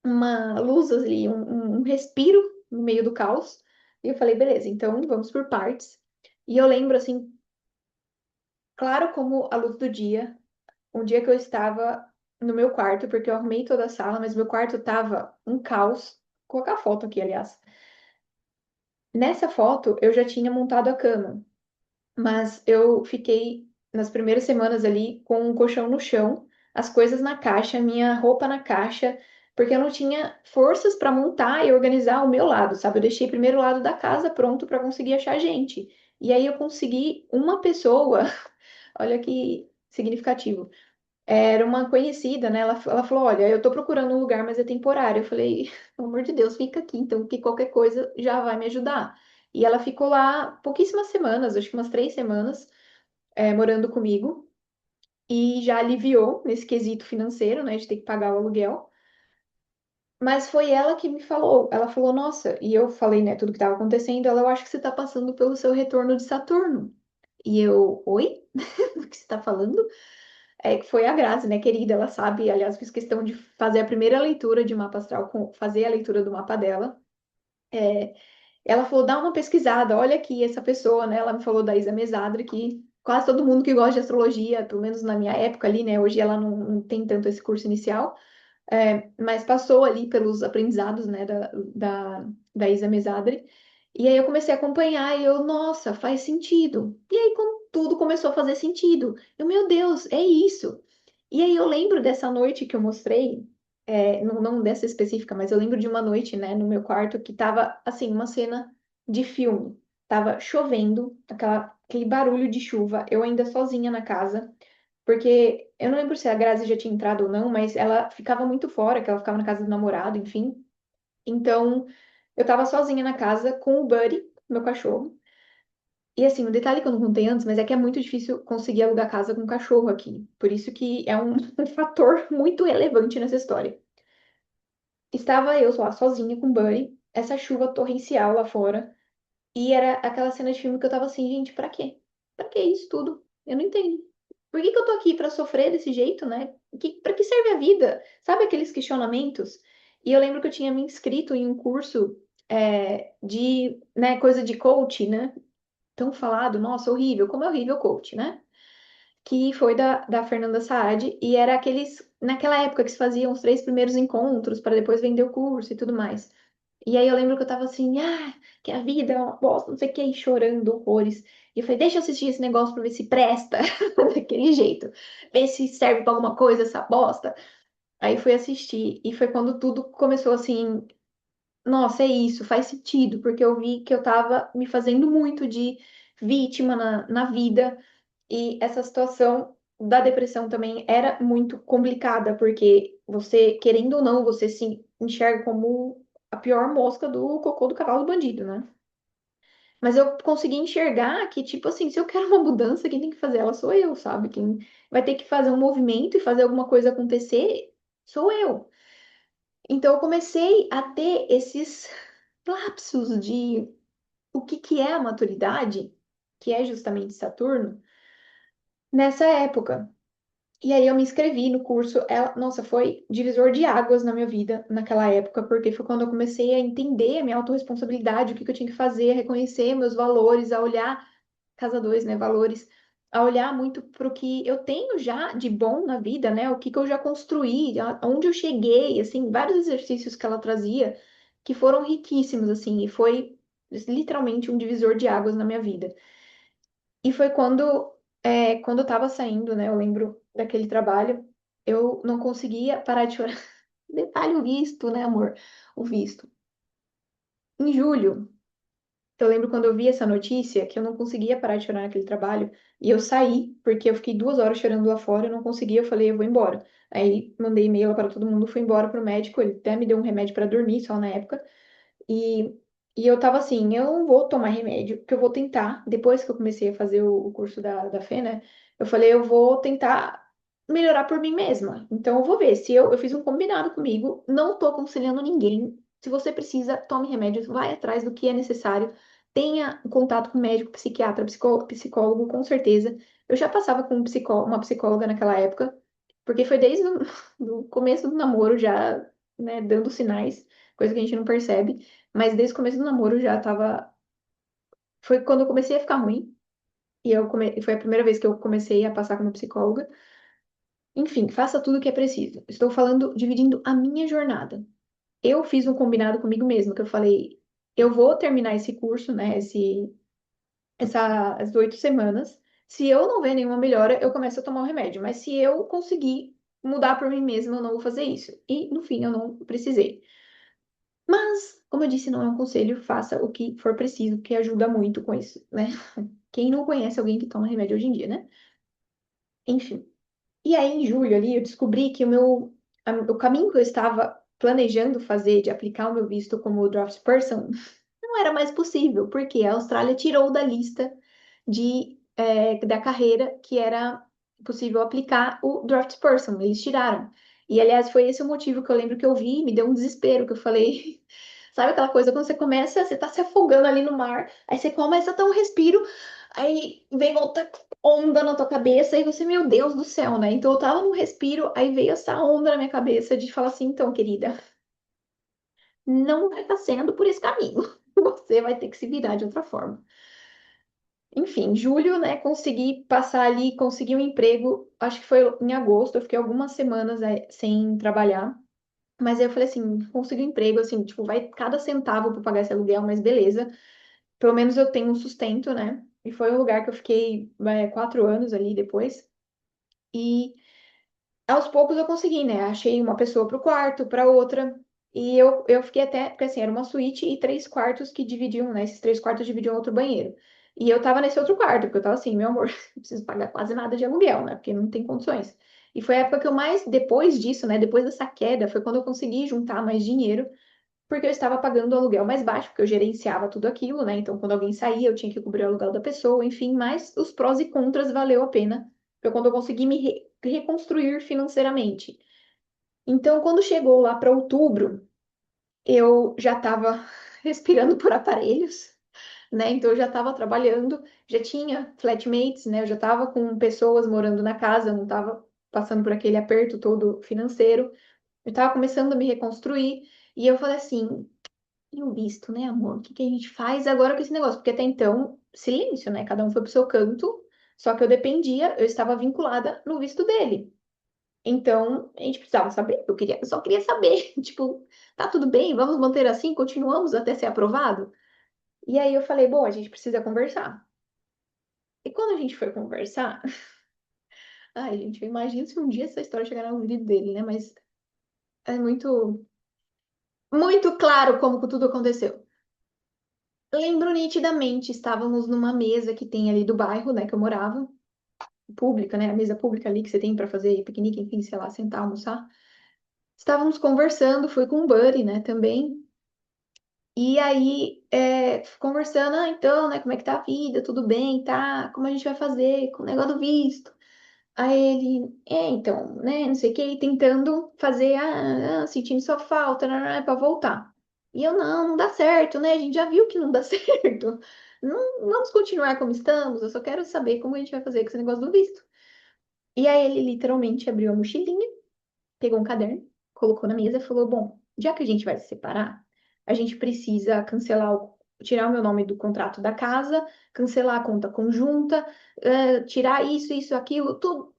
uma luz ali, um respiro no meio do caos. E eu falei, beleza, então vamos por partes. E eu lembro, assim, claro como a luz do dia, um dia que eu estava no meu quarto, porque eu arrumei toda a sala, mas meu quarto tava um caos. Vou colocar a foto aqui, aliás. Nessa foto, eu já tinha montado a cama. Mas eu fiquei nas primeiras semanas ali com um colchão no chão, as coisas na caixa, minha roupa na caixa, porque eu não tinha forças para montar e organizar o meu lado, sabe? Eu deixei primeiro o lado da casa pronto para conseguir achar gente. E aí eu consegui uma pessoa, olha que significativo. Era uma conhecida, né? Ela falou: Olha, eu tô procurando um lugar, mas é temporário. Eu falei: Pelo amor de Deus, fica aqui, então, que qualquer coisa já vai me ajudar. E ela ficou lá pouquíssimas semanas, acho que umas 3 semanas, morando comigo, e já aliviou nesse quesito financeiro, né, de ter que pagar o aluguel. Mas foi ela que me falou. Ela falou: Nossa, e eu falei, né, tudo que estava acontecendo. Ela: Eu acho que você está passando pelo seu retorno de Saturno. E eu: Oi? O que você está falando? É que foi a Grazi, né, querida? Ela sabe, aliás, fiz questão de fazer a primeira leitura de mapa astral, fazer a leitura do mapa dela. É, ela falou, dá uma pesquisada, olha aqui essa pessoa, né? Ela me falou da Isa Mesadra, que quase todo mundo que gosta de astrologia, pelo menos na minha época ali, né? Hoje ela não tem tanto esse curso inicial, mas passou ali pelos aprendizados, né, da Isa Mesadri. E aí eu comecei a acompanhar e eu, nossa, faz sentido. E aí quando tudo começou a fazer sentido, eu, meu Deus, é isso. E aí eu lembro dessa noite que eu mostrei, não dessa específica, mas eu lembro de uma noite, né, no meu quarto que tava, assim, uma cena de filme. Tava chovendo, aquele barulho de chuva, eu ainda sozinha na casa. Porque eu não lembro se a Grazi já tinha entrado ou não, mas ela ficava muito fora, que ela ficava na casa do namorado, enfim. Então, eu tava sozinha na casa com o Buddy, meu cachorro. E assim, um detalhe que eu não contei antes, mas é que é muito difícil conseguir alugar casa com cachorro aqui. Por isso que é um, um fator muito relevante nessa história. Estava eu lá sozinha com o Buddy, essa chuva torrencial lá fora. E era aquela cena de filme que eu tava assim, gente, pra quê? Pra que isso tudo? Eu não entendo. Por que que eu tô aqui pra sofrer desse jeito, né? Pra que serve a vida? Sabe aqueles questionamentos? E eu lembro que eu tinha me inscrito em um curso de, né, coisa de coach, né? Tão falado, nossa, horrível, como é horrível coach, né? Que foi da Fernanda Saad, e era naquela época que se faziam os 3 primeiros encontros para depois vender o curso e tudo mais. E aí eu lembro que eu tava assim, que a vida é uma bosta, não sei o que, e chorando horrores. E eu falei, deixa eu assistir esse negócio pra ver se presta, daquele jeito. Ver se serve pra alguma coisa essa bosta. Aí fui assistir, e foi quando tudo começou assim, nossa, é isso, faz sentido, porque eu vi que eu tava me fazendo muito de vítima na vida, E essa situação da depressão também era muito complicada, porque você, querendo ou não, você se enxerga como a pior mosca do cocô do cavalo bandido, né? Mas eu consegui enxergar que, tipo assim, se eu quero uma mudança, quem tem que fazer ela sou eu, sabe? Quem vai ter que fazer um movimento e fazer alguma coisa acontecer sou eu. Então eu comecei a ter esses lapsos de o que que é a maturidade, que é justamente Saturno, nessa época. E aí eu me inscrevi no curso. Nossa, foi divisor de águas na minha vida naquela época, porque foi quando eu comecei a entender a minha autorresponsabilidade, o que que eu tinha que fazer, a reconhecer meus valores, a olhar, casa 2, né, valores, a olhar muito para o que eu tenho já de bom na vida, né, o que que eu já construí, aonde eu cheguei, assim, vários exercícios que ela trazia que foram riquíssimos, assim, e foi literalmente um divisor de águas na minha vida. E foi quando eu tava saindo, né? Eu lembro daquele trabalho, eu não conseguia parar de chorar. Detalhe, o visto, né, amor? O visto. Em julho, eu lembro quando eu vi essa notícia que eu não conseguia parar de chorar naquele trabalho. E eu saí, porque eu fiquei 2 horas chorando lá fora, eu não conseguia, eu falei, eu vou embora. Aí mandei e-mail para todo mundo, fui embora pro médico, ele até me deu um remédio para dormir só na época. E, e eu tava assim, eu não vou tomar remédio, porque eu vou tentar, depois que eu comecei a fazer o curso da Fê, né? Eu falei, eu vou tentar melhorar por mim mesma. Então eu vou ver, se eu fiz um combinado comigo, não tô aconselhando ninguém. Se você precisa, tome remédios, vai atrás do que é necessário. Tenha um contato com médico, psiquiatra, psicólogo, com certeza. Eu já passava com uma psicóloga naquela época, porque foi desde o do começo do namoro já, né, dando sinais, coisa que a gente não percebe. Mas desde o começo do namoro já tava. Foi quando eu comecei a ficar ruim. E foi a primeira vez que eu comecei a passar com uma psicóloga. Enfim, faça tudo o que é preciso. Estou falando, dividindo a minha jornada. Eu fiz um combinado comigo mesma, que eu falei, eu vou terminar esse curso, né? Essas 8 semanas. Se eu não ver nenhuma melhora, eu começo a tomar o remédio. Mas se eu conseguir mudar por mim mesma, eu não vou fazer isso. E, no fim, eu não precisei. Mas, como eu disse, não é um conselho, faça o que for preciso, que ajuda muito com isso, né? Quem não conhece alguém que toma remédio hoje em dia, né? Enfim. E aí, em julho ali, eu descobri que o caminho que eu estava planejando fazer de aplicar o meu visto como draft person não era mais possível, porque a Austrália tirou da lista da carreira que era possível aplicar o draft person. Eles tiraram. E, aliás, foi esse o motivo que eu lembro que eu vi, me deu um desespero, que eu falei. Sabe aquela coisa quando você começa, você tá se afogando ali no mar, aí você começa a dar um respiro, aí vem outra onda na tua cabeça e você, meu Deus do céu, né? Então eu tava no respiro, aí veio essa onda na minha cabeça de falar assim, então, querida, não vai estar sendo por esse caminho. Você vai ter que se virar de outra forma. Enfim, julho, né, consegui passar ali, consegui um emprego, acho que foi em agosto, eu fiquei algumas semanas sem trabalhar. Mas aí eu falei assim, consegui um emprego, assim, tipo, vai cada centavo para pagar esse aluguel, mas beleza. Pelo menos eu tenho um sustento, né? E foi um lugar que eu fiquei 4 anos ali depois. E aos poucos eu consegui, né? Achei uma pessoa para o quarto, para outra. E eu fiquei até, porque assim, era uma suíte e 3 quartos que dividiam, né? Esses 3 quartos dividiam outro banheiro. E eu tava nesse outro quarto, porque eu tava assim, meu amor, não preciso pagar quase nada de aluguel, né? Porque não tem condições. E foi a época que eu mais, depois disso, né? Depois dessa queda, foi quando eu consegui juntar mais dinheiro porque eu estava pagando o aluguel mais baixo, porque eu gerenciava tudo aquilo, né? Então, quando alguém saía, eu tinha que cobrir o aluguel da pessoa, enfim, mas os prós e contras valeu a pena, foi quando eu consegui me reconstruir financeiramente. Então, quando chegou lá para outubro, eu já estava respirando por aparelhos, né? Então, eu já estava trabalhando, já tinha flatmates, né? Eu já estava com pessoas morando na casa, não estava passando por aquele aperto todo financeiro. Eu estava começando a me reconstruir, e eu falei assim, e o visto, né, amor? O que que a gente faz agora com esse negócio? Porque até então, silêncio, né? Cada um foi pro seu canto, só que eu dependia, eu estava vinculada no visto dele. Então, a gente precisava saber, eu só queria saber, tipo, tá tudo bem, vamos manter assim, continuamos até ser aprovado? E aí eu falei, bom, a gente precisa conversar. E quando a gente foi conversar, ai, gente, eu imagino se um dia essa história chegar no ouvido dele, né? Mas é muito claro como que tudo aconteceu. Lembro nitidamente, estávamos numa mesa que tem ali do bairro, né, que eu morava. pública, né? A mesa pública ali que você tem para fazer piquenique, enfim, sei lá, sentar, almoçar. Estávamos conversando, fui com o Buddy, né, também. E aí, conversando, então, né, como é que tá a vida? Tudo bem, tá? Como a gente vai fazer com o negócio do visto? Aí ele, então, né, não sei o que, e tentando fazer, sentindo sua falta, né, pra voltar. E eu, não dá certo, né? A gente já viu que não dá certo. Não vamos continuar como estamos, eu só quero saber como a gente vai fazer com esse negócio do visto. E aí ele literalmente abriu a mochilinha, pegou um caderno, colocou na mesa e falou: Bom, já que a gente vai se separar, a gente precisa cancelar, tirar o meu nome do contrato da casa, cancelar a conta conjunta, tirar isso, aquilo, tudo.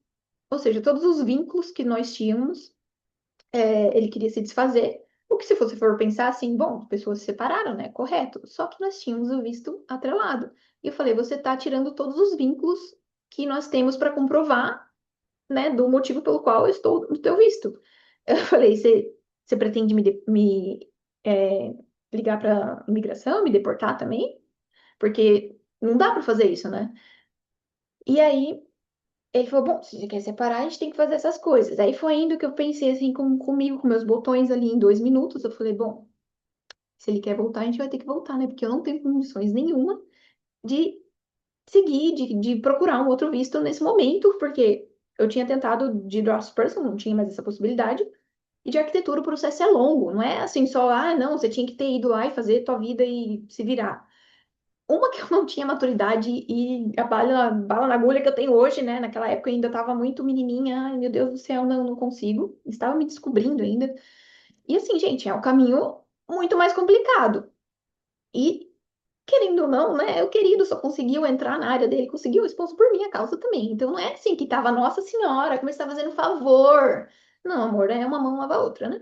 Ou seja, todos os vínculos que nós tínhamos, ele queria se desfazer. O que, se você for pensar assim, bom, as pessoas se separaram, né? Correto. Só que nós tínhamos o visto atrelado. E eu falei: Você está tirando todos os vínculos que nós temos para comprovar, né, do motivo pelo qual eu estou no teu visto. Eu falei: você pretende é, ligar para imigração, me deportar também? Porque não dá para fazer isso, né? E aí ele falou: Bom, se você quer separar, a gente tem que fazer essas coisas. Aí foi indo que eu pensei assim comigo, com meus botões ali em 2 minutos. Eu falei: Bom, se ele quer voltar, a gente vai ter que voltar, né? Porque eu não tenho condições nenhuma de seguir, de procurar um outro visto nesse momento, porque eu tinha tentado de draft person, não tinha mais essa possibilidade. E de arquitetura o processo é longo, não é assim só, não, você tinha que ter ido lá e fazer tua vida e se virar. Uma que eu não tinha maturidade e a bala na agulha que eu tenho hoje, né? Naquela época eu ainda estava muito menininha, ai meu Deus do céu, não consigo. Estava me descobrindo ainda. E assim, gente, é um caminho muito mais complicado. E, querendo ou não, né? O querido só conseguiu entrar na área dele, conseguiu o esposo por minha causa também. Então não é assim que tava, Nossa Senhora, como está fazendo favor. Não, amor, é uma mão lava a outra, né?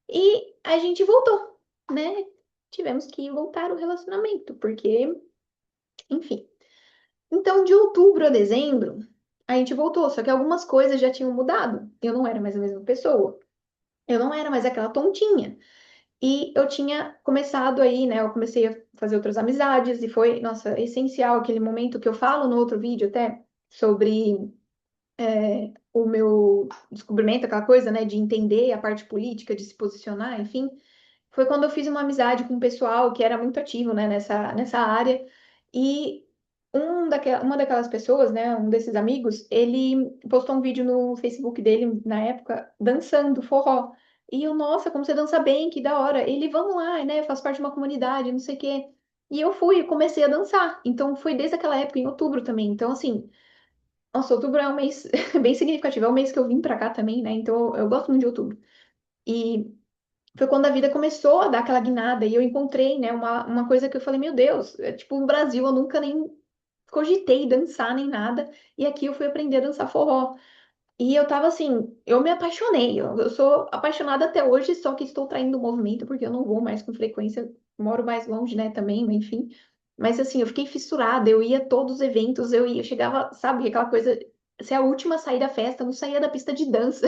E a gente voltou, né? Tivemos que voltar o relacionamento, porque, enfim. Então, de outubro a dezembro, a gente voltou, só que algumas coisas já tinham mudado. Eu não era mais a mesma pessoa. Eu não era mais aquela tontinha. E eu tinha começado aí, né? Eu comecei a fazer outras amizades e foi, nossa, essencial aquele momento que eu falo no outro vídeo até sobre o meu descobrimento, aquela coisa, né? De entender a parte política, de se posicionar, enfim. Foi quando eu fiz uma amizade com um pessoal que era muito ativo, né, nessa área. E uma daquelas pessoas, né, um desses amigos, ele postou um vídeo no Facebook dele, na época, dançando forró. E eu, nossa, como você dança bem, que da hora. Ele, vamos lá, né, faz parte de uma comunidade, não sei o quê. E eu fui, comecei a dançar. Então, foi desde aquela época, em outubro também. Então, assim, nossa, outubro é um mês bem significativo. É o mês que eu vim pra cá também, né? Então, eu gosto muito de outubro. E foi quando a vida começou a dar aquela guinada e eu encontrei, né, uma coisa que eu falei: Meu Deus, tipo, no Brasil eu nunca nem cogitei dançar nem nada, e aqui eu fui aprender a dançar forró. E eu tava assim, eu me apaixonei, eu sou apaixonada até hoje, só que estou traindo o movimento porque eu não vou mais com frequência, moro mais longe, né, também, enfim. Mas assim, eu fiquei fissurada, eu ia a todos os eventos, eu chegava, sabe, aquela coisa, ser a última a sair da festa, não saía da pista de dança.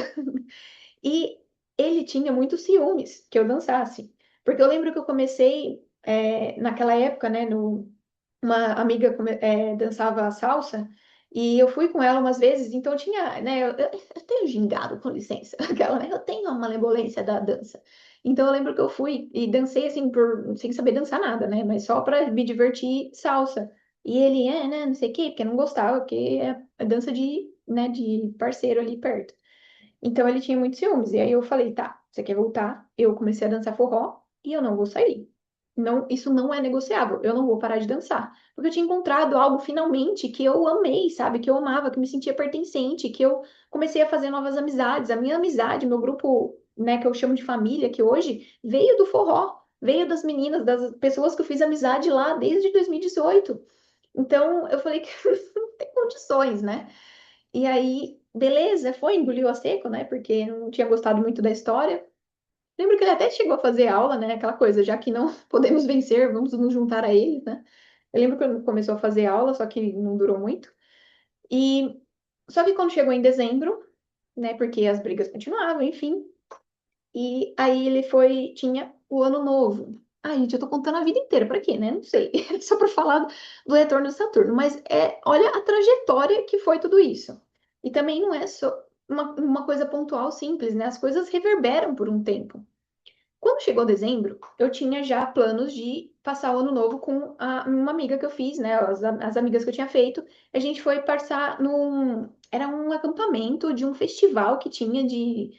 E ele tinha muitos ciúmes que eu dançasse. Porque eu lembro que eu comecei, naquela época, né, uma amiga dançava salsa, e eu fui com ela umas vezes, então eu tinha, né, eu tenho gingado, com licença, aquela, né, eu tenho uma malemolência da dança. Então eu lembro que eu fui e dancei assim, sem saber dançar nada, né, mas só para me divertir salsa. E ele, né, não sei o quê, porque não gostava, porque é dança de, né, de parceiro ali perto. Então ele tinha muitos ciúmes. E aí eu falei: Tá, você quer voltar? Eu comecei a dançar forró e eu não vou sair. Não, isso não é negociável. Eu não vou parar de dançar. Porque eu tinha encontrado algo finalmente que eu amei, sabe? Que eu amava, que eu me sentia pertencente, que eu comecei a fazer novas amizades. A minha amizade, meu grupo, né, que eu chamo de família, que hoje veio do forró, veio das meninas, das pessoas que eu fiz amizade lá desde 2018. Então eu falei que não tem condições, né? E aí, beleza, foi, engoliu a seco, né? Porque não tinha gostado muito da história. Lembro que ele até chegou a fazer aula, né? Aquela coisa, já que não podemos vencer, vamos nos juntar a eles, né? Eu lembro que ele começou a fazer aula, só que não durou muito. E só que quando chegou em dezembro, né? Porque as brigas continuavam, enfim. E aí ele tinha o ano novo. Ai, gente, eu tô contando a vida inteira, pra quê, né? Não sei. Só pra falar do retorno de Saturno. Mas olha a trajetória que foi tudo isso. E também não é só uma coisa pontual simples, né? As coisas reverberam por um tempo. Quando chegou dezembro, eu tinha já planos de passar o ano novo com uma amiga que eu fiz, né? As amigas que eu tinha feito. A gente foi passar num. Era um acampamento de um festival que tinha de.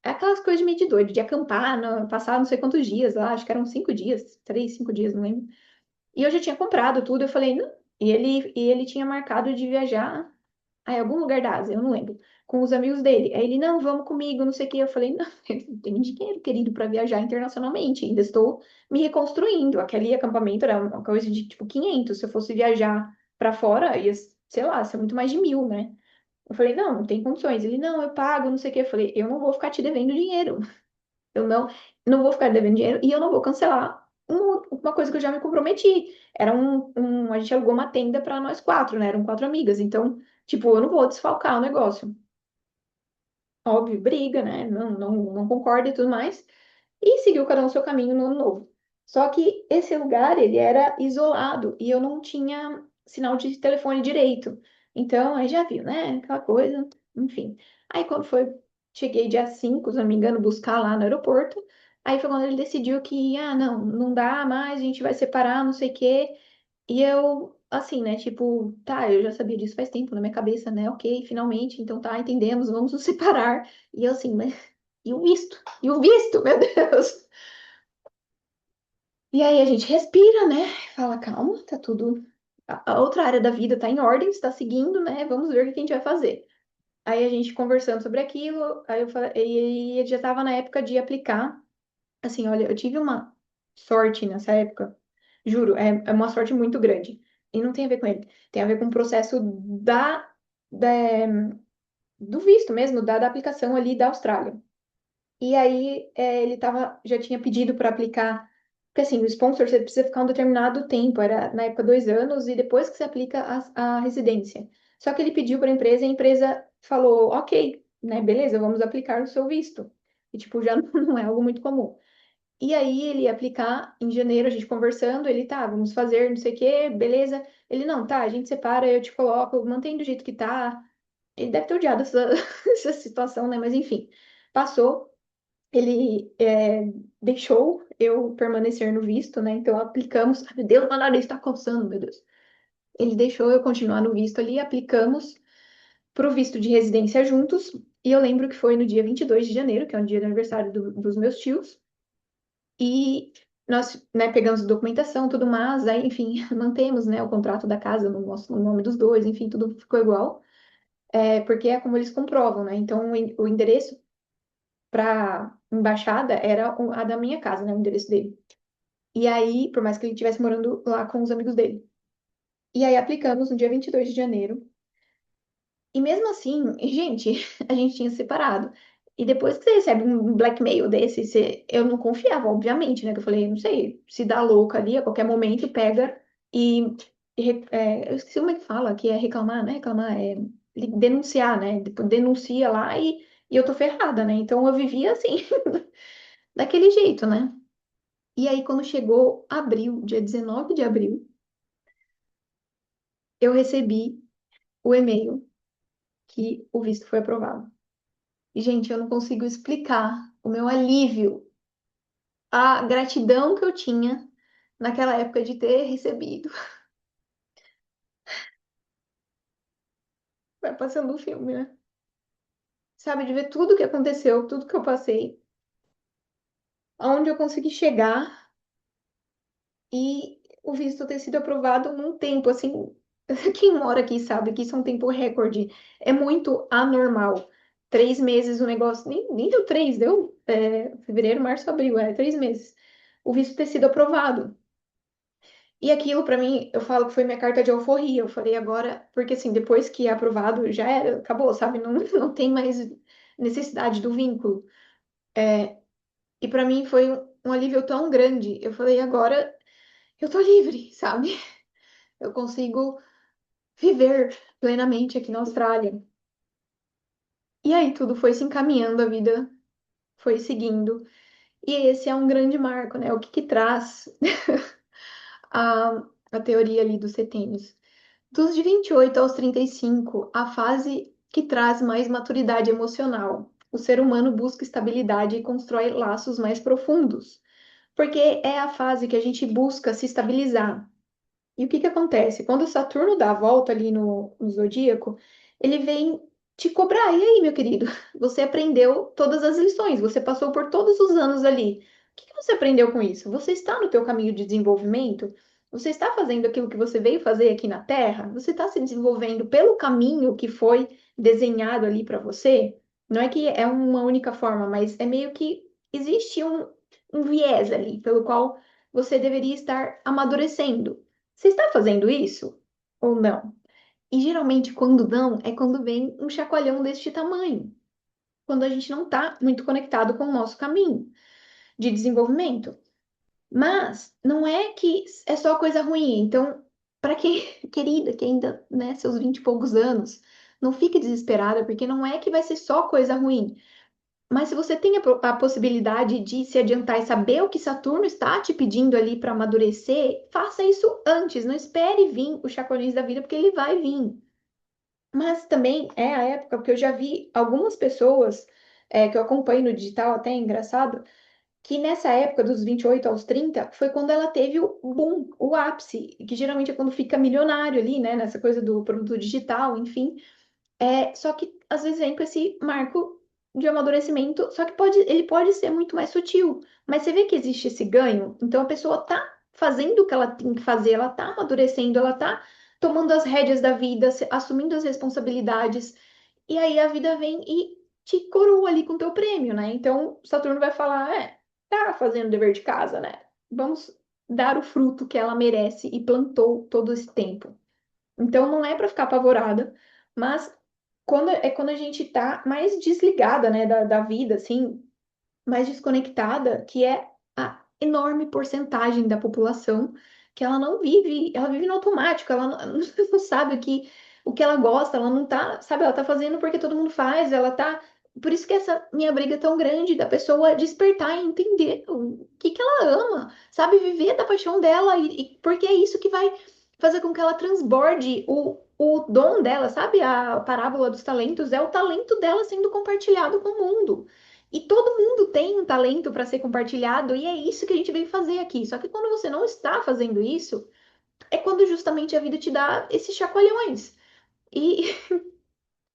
Aquelas coisas de meio de doido, de acampar, passar não sei quantos dias lá, acho que eram 5 dias, 3, 5 dias, não lembro. E eu já tinha comprado tudo, eu falei, não. E ele tinha marcado de viajar em algum lugar da Ásia, eu não lembro, com os amigos dele. Aí ele, não, vamos comigo, não sei o quê. Eu falei, não, eu não tenho dinheiro, querido, para viajar internacionalmente, ainda estou me reconstruindo. Aquele acampamento era uma coisa de tipo 500, se eu fosse viajar para fora, ia, sei lá, ser muito mais de 1.000, né? Eu falei, não, não tem condições. Ele, não, eu pago, não sei o quê. Eu falei, eu não vou ficar te devendo dinheiro. Eu não vou ficar devendo dinheiro e eu não vou cancelar uma coisa que eu já me comprometi. A gente alugou uma tenda para nós quatro, né? Eram quatro amigas. Então, tipo, eu não vou desfalcar o negócio. Óbvio, briga, né? Não concorda e tudo mais. E seguiu cada um o seu caminho no ano novo. Só que esse lugar, ele era isolado e eu não tinha sinal de telefone direito. Então, aí já viu, né? Aquela coisa, enfim. Aí quando foi, cheguei dia 5 se não me engano, buscar lá no aeroporto. Aí foi quando ele decidiu que, não, não dá mais, a gente vai separar, não sei o quê. E eu, assim, né, tipo, tá, eu já sabia disso faz tempo na minha cabeça, né? Ok, finalmente, então tá, entendemos, vamos nos separar. E eu assim, mas e o visto? E o visto, meu Deus! E aí a gente respira, né? Fala, calma, tá tudo. A outra área da vida tá em ordem, está seguindo, né? Vamos ver o que a gente vai fazer. Aí a gente conversando sobre aquilo, aí eu falei, e ele já tava na época de aplicar. Assim, olha, eu tive uma sorte nessa época, juro, é uma sorte muito grande. E não tem a ver com ele, tem a ver com o processo da, do visto mesmo, da aplicação ali da Austrália. E aí ele já tinha pedido para aplicar, porque assim, o sponsor você precisa ficar um determinado tempo, era na época 2 anos, e depois que você aplica a residência. Só que ele pediu para a empresa e a empresa falou, ok, né, beleza, vamos aplicar o seu visto. E tipo, já não é algo muito comum. E aí ele ia aplicar em janeiro, a gente conversando, ele, tá, vamos fazer, não sei o quê, beleza. Ele, não, tá, a gente separa, eu te coloco, mantém do jeito que tá. Ele deve ter odiado essa, essa situação, né? Mas enfim, passou. Ele deixou eu permanecer no visto, né? Então aplicamos. Ai, meu Deus, meu nariz está coçando, meu Deus. Ele deixou eu continuar no visto ali, aplicamos para o visto de residência juntos. E eu lembro que foi no dia 22 de janeiro, que é um dia do aniversário dos meus tios. E nós, né, pegamos a documentação, tudo mais, aí, enfim, mantemos, né, o contrato da casa no nome dos dois, enfim, tudo ficou igual, porque é como eles comprovam, né? Então, o endereço para embaixada era a da minha casa, né, o endereço dele. E aí, por mais que ele estivesse morando lá com os amigos dele. E aí aplicamos no dia 22 de janeiro. E mesmo assim, gente, a gente tinha separado. E depois que você recebe um blackmail desse, eu não confiava, obviamente, né? Que eu falei, não sei, se dá louca ali, a qualquer momento pega e, eu esqueci como é que fala, que é reclamar, né? Reclamar, denunciar, né? Depois denuncia lá e eu tô ferrada, né? Então eu vivia assim, daquele jeito, né? E aí, quando chegou abril, dia 19 de abril, eu recebi o e-mail que o visto foi aprovado. E, gente, eu não consigo explicar o meu alívio, a gratidão que eu tinha naquela época de ter recebido. Vai passando o filme, né? Sabe, de ver tudo que aconteceu, tudo que eu passei, aonde eu consegui chegar e o visto ter sido aprovado num tempo assim. Quem mora aqui sabe que isso é um tempo recorde. É muito anormal. 3 meses o negócio. Nem deu três, deu fevereiro, março, abril, 3 meses. O visto ter sido aprovado. E aquilo, pra mim, eu falo que foi minha carta de alforria. Eu falei agora, porque assim, depois que é aprovado, já era, acabou, sabe? Não, não tem mais necessidade do vínculo. E pra mim foi um alívio tão grande. Eu falei, agora eu tô livre, sabe? Eu consigo viver plenamente aqui na Austrália. E aí tudo foi se encaminhando, a vida foi seguindo. E esse é um grande marco, né? O que que traz a teoria ali dos setênios? Dos de 28 aos 35, a fase que traz mais maturidade emocional. O ser humano busca estabilidade e constrói laços mais profundos, porque é a fase que a gente busca se estabilizar. E o que que acontece? Quando o Saturno dá a volta ali no zodíaco, ele vem te cobrar. E aí, meu querido? Você aprendeu todas as lições, você passou por todos os anos ali. O que que você aprendeu com isso? Você está no teu caminho de desenvolvimento? Você está fazendo aquilo que você veio fazer aqui na Terra? Você está se desenvolvendo pelo caminho que foi desenhado ali para você? Não é que é uma única forma, mas é meio que existe um viés ali pelo qual você deveria estar amadurecendo. Você está fazendo isso ou não? E geralmente, quando não, é quando vem um chacoalhão deste tamanho. Quando a gente não está muito conectado com o nosso caminho de desenvolvimento. Mas não é que é só coisa ruim. Então, para quem, querida, que ainda, né, seus 20 e poucos anos, não fique desesperada, porque não é que vai ser só coisa ruim. Mas se você tem a possibilidade de se adiantar e saber o que Saturno está te pedindo ali para amadurecer, faça isso antes. Não espere vir o chacoalhões da vida, porque ele vai vir. Mas também é a época, porque eu já vi algumas pessoas que eu acompanho no digital, até é engraçado, que nessa época dos 28 aos 30 foi quando ela teve o boom, o ápice, que geralmente é quando fica milionário ali, né? Nessa coisa do produto digital, enfim. Só que às vezes vem com esse marco de amadurecimento, só que ele pode ser muito mais sutil, mas você vê que existe esse ganho, então a pessoa tá fazendo o que ela tem que fazer, ela tá amadurecendo, ela tá tomando as rédeas da vida, assumindo as responsabilidades, e aí a vida vem e te coroa ali com o teu prêmio, né? Então Saturno vai falar, tá fazendo o dever de casa, né? Vamos dar o fruto que ela merece e plantou todo esse tempo. Então não é para ficar apavorada, mas quando a gente tá mais desligada, né, da vida, assim, mais desconectada, que é a enorme porcentagem da população que ela não vive, ela vive no automático, ela não, não sabe o que ela gosta, ela não tá, sabe, ela tá fazendo porque todo mundo faz, ela tá. Por isso que essa minha briga é tão grande da pessoa despertar e entender o que que ela ama, sabe, viver da paixão dela, e porque é isso que vai fazer com que ela transborde o dom dela, sabe? A parábola dos talentos é o talento dela sendo compartilhado com o mundo. E todo mundo tem um talento para ser compartilhado, e é isso que a gente veio fazer aqui. Só que quando você não está fazendo isso, é quando justamente a vida te dá esses chacoalhões. E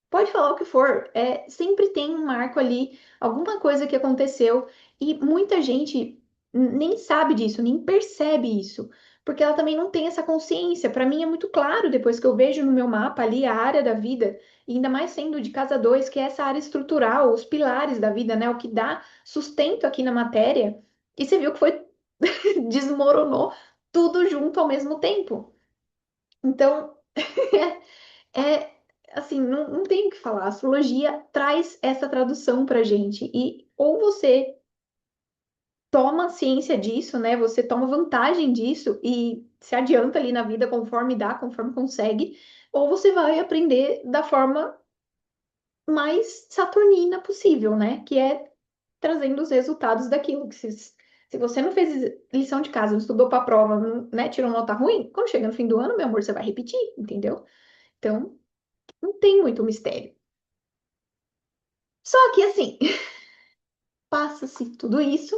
pode falar o que for, sempre tem um marco ali, alguma coisa que aconteceu, e muita gente nem sabe disso, nem percebe isso, porque ela também não tem essa consciência. Para mim é muito claro, depois que eu vejo no meu mapa ali a área da vida, e ainda mais sendo de casa 2, que é essa área estrutural, os pilares da vida, né? O que dá sustento aqui na matéria, e você viu que foi desmoronou tudo junto ao mesmo tempo. Então, É, assim, não tem o que falar. A astrologia traz essa tradução pra gente. E ou você toma ciência disso, né? Você toma vantagem disso e se adianta ali na vida conforme dá, conforme consegue, ou você vai aprender da forma mais saturnina possível, né? Que é trazendo os resultados daquilo que se você não fez lição de casa, não estudou para a prova, né, tirou nota ruim, quando chega no fim do ano, meu amor, você vai repetir, entendeu? Então, não tem muito mistério. Só que assim, passa-se tudo isso,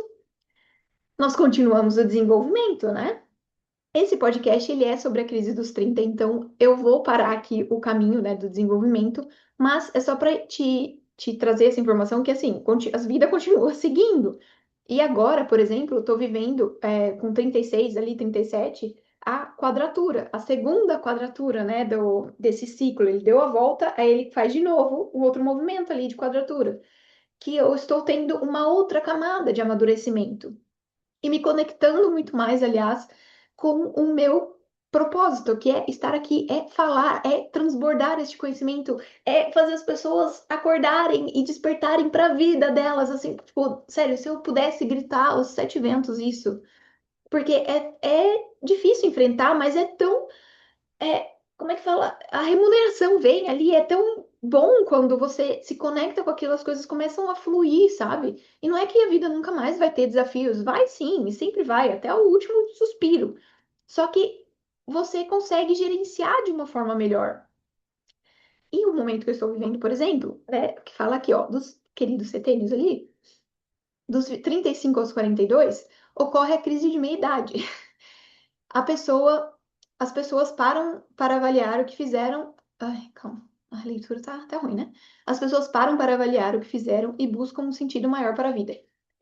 nós continuamos o desenvolvimento, né? Esse podcast ele é sobre a crise dos 30, então eu vou parar aqui o caminho, né, do desenvolvimento, mas é só para te trazer essa informação que assim, a vida continua seguindo. E agora, por exemplo, eu estou vivendo com 36 ali, 37, a quadratura, a segunda quadratura, né, desse ciclo. Ele deu a volta, aí ele faz de novo um outro movimento ali de quadratura, que eu estou tendo uma outra camada de amadurecimento e me conectando muito mais, aliás, com o meu propósito, que é estar aqui, é falar, é transbordar este conhecimento, é fazer as pessoas acordarem e despertarem para a vida delas, assim, tipo, sério, se eu pudesse gritar aos sete ventos isso, porque é difícil enfrentar, mas é tão como é que fala? A remuneração vem ali, é tão bom quando você se conecta com aquilo, as coisas começam a fluir, sabe? E não é que a vida nunca mais vai ter desafios, vai sim, e sempre vai, até o último suspiro. Só que você consegue gerenciar de uma forma melhor. E o momento que eu estou vivendo, por exemplo, que fala aqui, ó, dos queridos setênios ali, dos 35 aos 42, ocorre a crise de meia-idade. A pessoa, as pessoas param para avaliar o que fizeram. Ai, calma, a leitura tá ruim, né? As pessoas param para avaliar o que fizeram e buscam um sentido maior para a vida.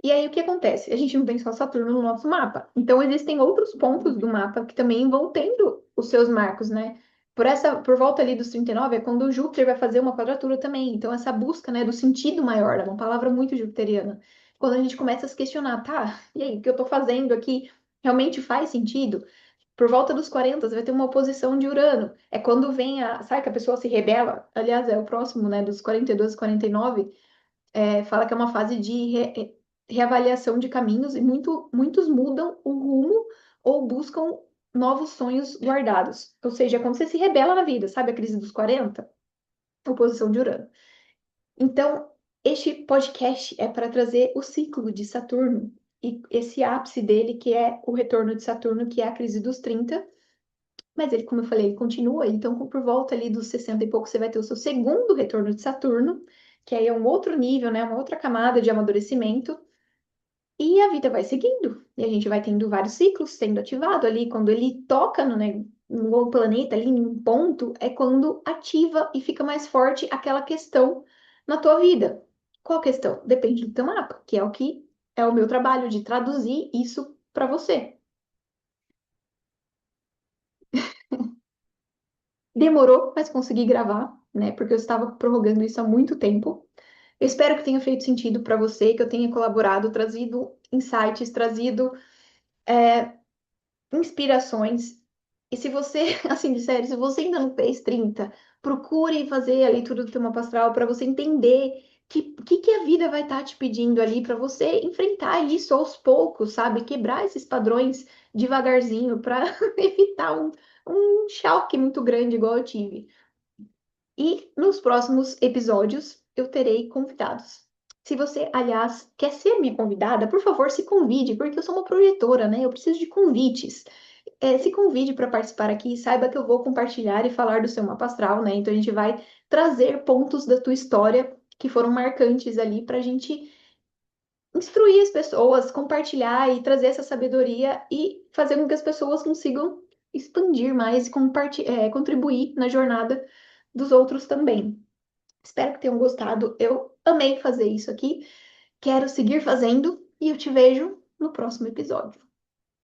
E aí o que acontece? A gente não tem só Saturno no nosso mapa. Então existem outros pontos do mapa que também vão tendo os seus marcos, né? Por volta ali dos 39 é quando o Júpiter vai fazer uma quadratura também. Então essa busca, né, do sentido maior, é uma palavra muito jupiteriana. Quando a gente começa a se questionar, tá? E aí, o que eu tô fazendo aqui realmente faz sentido? Por volta dos 40, você vai ter uma oposição de Urano. É quando vem a. Sabe que a pessoa se rebela? Aliás, é o próximo, né? Dos 42 e 49. Fala que é uma fase de reavaliação de caminhos e muitos mudam o rumo ou buscam novos sonhos guardados. Ou seja, é quando você se rebela na vida, sabe? A crise dos 40, oposição de Urano. Então, este podcast é para trazer o ciclo de Saturno e esse ápice dele, que é o retorno de Saturno, que é a crise dos 30. Mas ele, como eu falei, ele continua, então por volta ali dos 60 e pouco você vai ter o seu segundo retorno de Saturno, que aí é um outro nível, né, uma outra camada de amadurecimento, e a vida vai seguindo. E a gente vai tendo vários ciclos sendo ativado ali, quando ele toca no, né, no planeta ali em um ponto, é quando ativa e fica mais forte aquela questão na tua vida. Qual questão? Depende do teu mapa, que é o que é o meu trabalho de traduzir isso para você. Demorou, mas consegui gravar, né? Porque eu estava prorrogando isso há muito tempo. Eu espero que tenha feito sentido para você, que eu tenha colaborado, trazido insights, trazido inspirações. E se você, assim, de sério, se você ainda não fez 30, procure fazer a leitura do teu mapa astral para você entender que a vida vai estar te pedindo ali para você enfrentar isso aos poucos, sabe? Quebrar esses padrões devagarzinho para evitar um choque muito grande igual eu tive. E nos próximos episódios eu terei convidados. Se você, aliás, quer ser minha convidada, por favor, se convide, porque eu sou uma projetora, né? Eu preciso de convites. Se convide para participar aqui, saiba que eu vou compartilhar e falar do seu mapa astral, né? Então a gente vai trazer pontos da tua história que foram marcantes ali para a gente instruir as pessoas, compartilhar e trazer essa sabedoria e fazer com que as pessoas consigam expandir mais e contribuir na jornada dos outros também. Espero que tenham gostado. Eu amei fazer isso aqui. Quero seguir fazendo e eu te vejo no próximo episódio.